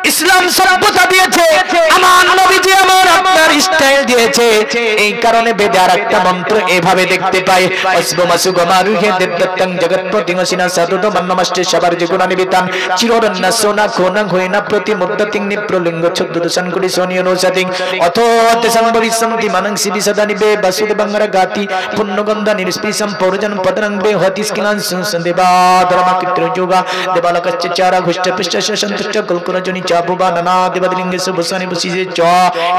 ইসলাম সভ্যতা দিয়েছে, আমার নবীজি আমার আপনার স্টাইল দিয়েছে। এই কারণে বেদে আরেকটা মন্ত্র এভাবে দেখতে পাই, অসবু মাসুগো মারুহে দেবদত্তং জগৎপতি মসিনা সাদুদ মন্নমষ্টে সবার জীবন নিবিতান চিররন্ন সোনা কোনা হইনা প্রতি মুদ্দতিং নিপ্রলিঙ্গ ছদ্দুদশন কুড়ি সোনিয় নৌসাদিং অথতে সম্ভবিসন্তি মানং সিবি সদানি বে বাসুদেবঙ্গরা গাতি পুণ্যগন্ধা নিরস্পৃশম পৌরজন পদরং বে হতিস্কিলান সুসন্দেবা ধর্মকিত্র যোগা দেবালকশ্চ চারা ঘুষ্ট পৃষ্ঠ সন্তুষ্ট কলকুরজনি চাবুবা নানা দেবলিঙ্গে সুবসানি বসিছে চ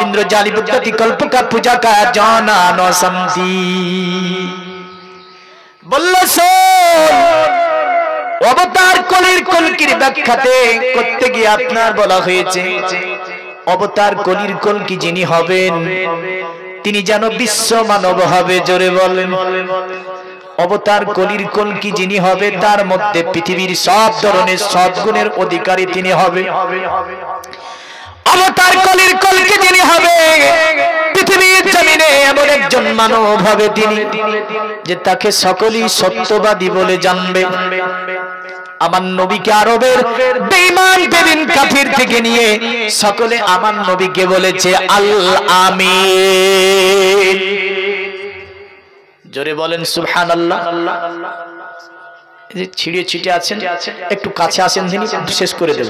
ইন্দ্রজালি বুদ্ধতি কল্পকা পূজা কা জানা ন সমতি। বলল শোন, অবতার কলির কলকির ব্যাখ্যাতে করতে গিয়ে আপনার বলা হয়েছে অবতার কলির কলকি যিনি হবেন তিনি যেন বিশ্ব মানব হবে। জোরে বলেন, অবতার কলির কলকি যিনি হবে তার মধ্যে পৃথিবীর সব ধরনের সদ্গুণের অধিকারী তিনি হবে। অবতার কলির কলকি যিনি হবে পৃথিবীর জমিনে এমন একজন মানব হবে তিনি যে তাকে সকলেই সত্যবাদী বলে জানবে। আমার নবীকে আরবের বেঈমান বেদিন কাফির থেকে নিয়ে সকলে আমার নবীকে বলেছে আল আমিন। জোরে বলেন সুবহানাল্লাহ। যে ছিড়ে ছিটে আছেন একটু কাছে আসেন, তিনি শেষ করে দেব,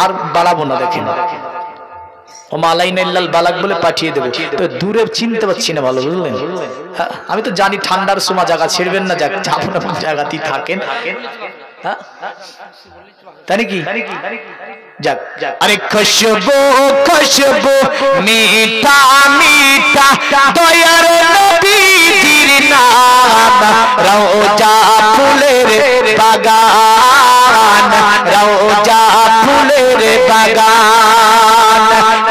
আর বাড়াবো না। দেখেন ও মালাইনাল্লাল বালাক বলে পাঠিয়ে দেবো, তো দূরে চিনতে পারছি না ভালো, বুঝলেন? আমি তো জানি ঠান্ডার সময় জায়গা ছেড়বেন না, যাক আপনার জায়গাতেই থাকেন। তাই নাকি? যাক, আরে খুশবু খুশবু মিঠা মিঠা দয়ার নবীজির নাম, রওজা ফুলের বাগান, রওজা ফুলের বাগান।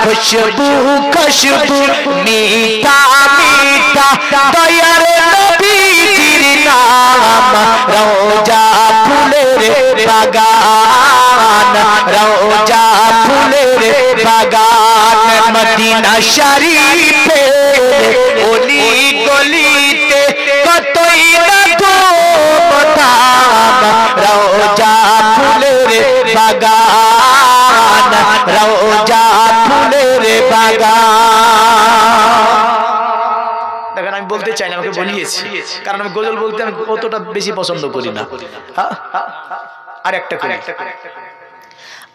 খুশবু খুশবু মিঠা মিঠা দয়ার নবীজির নাম, রওজা ফুলের বাগান, রওজা ফুলের বাগান। মদিনা শরীফে অলি গলিতে কতই না ধুমধাম, রওজা ফুলের বাগান, রওজা ফুলের বাগান। দেখেন আমি বলতে চাই না, আমাকে বলিয়েছি, কারণ আমি গজল বলতে আমি অতটা বেশি পছন্দ করি না। আর একটা করে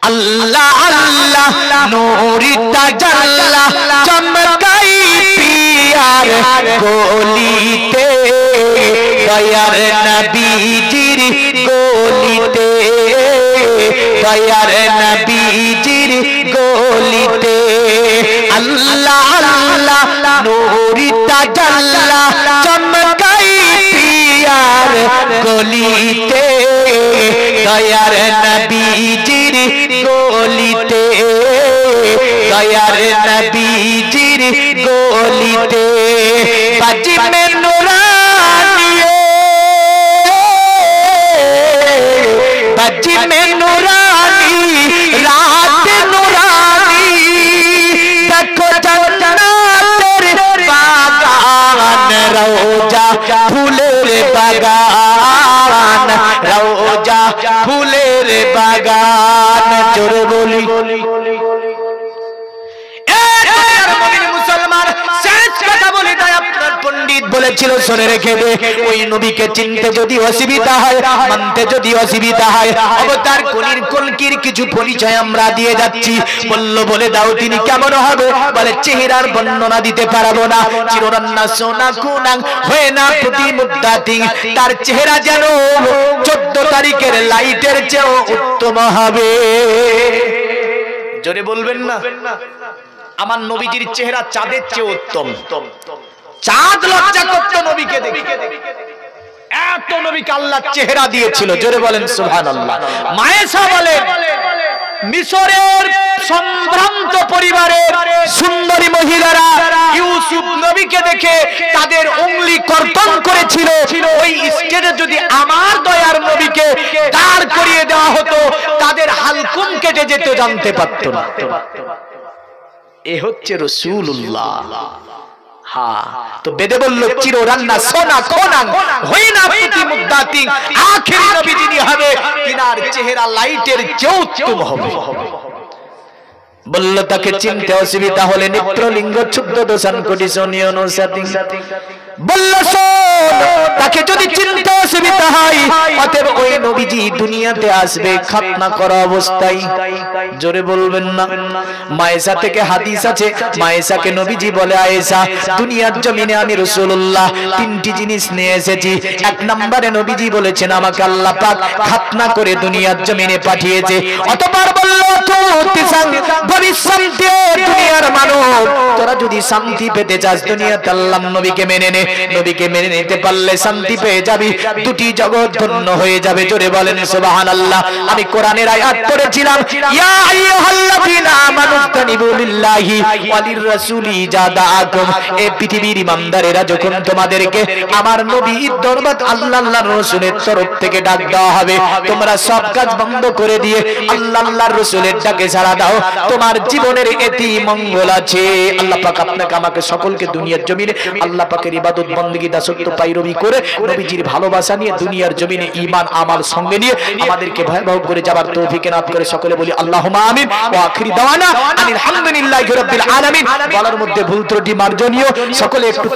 আল্লাহ আল্লাহ নূরি তাজাল্লা চমকাই পিয়ার গলিতে, দয়ার নবীজির গলিতে, দয়ার নবীজির গলিতে। আল্লাহ আল্লাহ নূরি তাজাল্লা চমকাই পিয়ার গলিতে, দয়ার নবীজির গলিতে, দয়ার নবীজির গলিতে। বাজি মে নুরানি, বাজি মে নুরানি, রাত নুরানি, দেখো জান্নাতের বাগান, রওজা ফুলের বাগান, রওজা ফুলের বাগান। জোরে বলি মুসলমান, শেষ কথা বলি তাই আপনার পণ্ডিত বলেছিল শুনে রেখে দে, ওই নবীকে চিনতে যদি অসুবিধা হয়, মানতে যদি অসুবিধা হয়, অবতার কলির কলকির কিছু পরিচয় আমরা দিয়ে যাচ্ছি। বলল বলে দাও তিনি কেমন হবে, বলে চেহারার বর্ণনা দিতে পারবো না, চিররন্না সোনা কুনাং হয়ে না প্রতি মুদ্দাতিং, তার চেহারা যেন 14 তারিখের লাইটের চেয়েও উত্তম হবে। জোরে বলবেন না? আমার নবীজির চেহারা চাঁদের চেয়ে উত্তম, চাঁদ লজ্জা করত নবীকে দেখে, এত নবীকে আল্লাহ চেহারা দিয়েছিল। জোরে বলেন সুবহানাল্লাহ। মায়েশা বলেন মিশরের সম্ভ্রান্ত পরিবারের সুন্দরী মহিলারা ইউসুফ নবীকে দেখে তাদের উংলি কর্তন করেছিল। ওই স্টেজে যদি আমার দয়ার নবীকে দাঁড় করিয়ে দেওয়া হতো তাদের হালকুম কেটে যেত, জানতে পারত না। এ হচ্ছে রাসূলুল্লাহ। হ্যাঁ, তো বেদে বলল চিররান্না সোনা কোনাং হইনা প্রতি মুদ্দাতিং, আখেরি নবী যিনি হবে তিনার চেহারা লাইটের চেয়ে উত্তম হবে। বলল তাকে চিনতে অসুবিধা হলে নেত্রলিঙ্গ 14 দশান কোটি সোনিয় নসাতি বলল শোন তাকে যদি চিনতে অসুবিধা হয় অতএব ওই নবীজি দুনিয়াতে আসবে খাতনা করা অবস্থায়। জোরে বলবেন না। মায়েশা থেকে হাদিস আছে, মায়েশাকে নবীজি বলে আয়েশা দুনিয়ার জমিনে আমি রাসূলুল্লাহ তিনটি জিনিস নিয়ে এসেছি। এক নম্বরে নবীজি বলেছেন আমাকে আল্লাহ পাক খাতনা করে দুনিয়ার জমিনে পাঠিয়েছে। অতঃপর বলল ভবিষ্যতে দুনিয়ার মানব তোরা যদি শান্তি পেতে চাস দুনিয়াতে আল্লাহর নবীকে মেনে নে, নবীকে মেনে নিতে পারলে শান্তি পেয়ে যাবি, দুটি জগৎ ধন্য হয়ে যাবে। জোরে বলেন সুবহানাল্লাহ। আমি কোরআনের আয়াত পড়েছিলাম ইয়া আইয়ুহাল্লাযীনা আমানু তানিবু লিল্লাহি ওয়া লিররাসূলি জাদাআকুম। এই পৃথিবীর ইমানদারেরা যখন তোমাদেরকে আমার নবীর দরবার আল্লাহর রাসূলের তরফ থেকে ডাক দেওয়া হবে তোমরা সব কাজ বন্ধ করে দিয়ে আল্লাহর রাসূলের ডাকে সাড়া দাও, তোমার জীবনের এতেই মঙ্গল আছে। আল্লাহ পাক আপনাকে আমাকে সকলকে দুনিয়ার জমিনে আল্লাহ পাকের ইবাদত বندگی দাসত্ব পাইরবি করে নবীজির ভালোবাসা নিয়ে দুনিয়ার জমিনে ঈমান আমাল সঙ্গে নিয়ে আমাদেরকে ভয়াবহ করে যাবার তৌফিক এনায়েত করে সকলে বলি আল্লাহুম্মা আমিন। ওয়া আখিরি দাওয়ানা আলহামদুলিল্লাহি রাব্বিল আলামিন। বলার মধ্যে ভুল ত্রুটি মার্জনীয়, সকলে একটু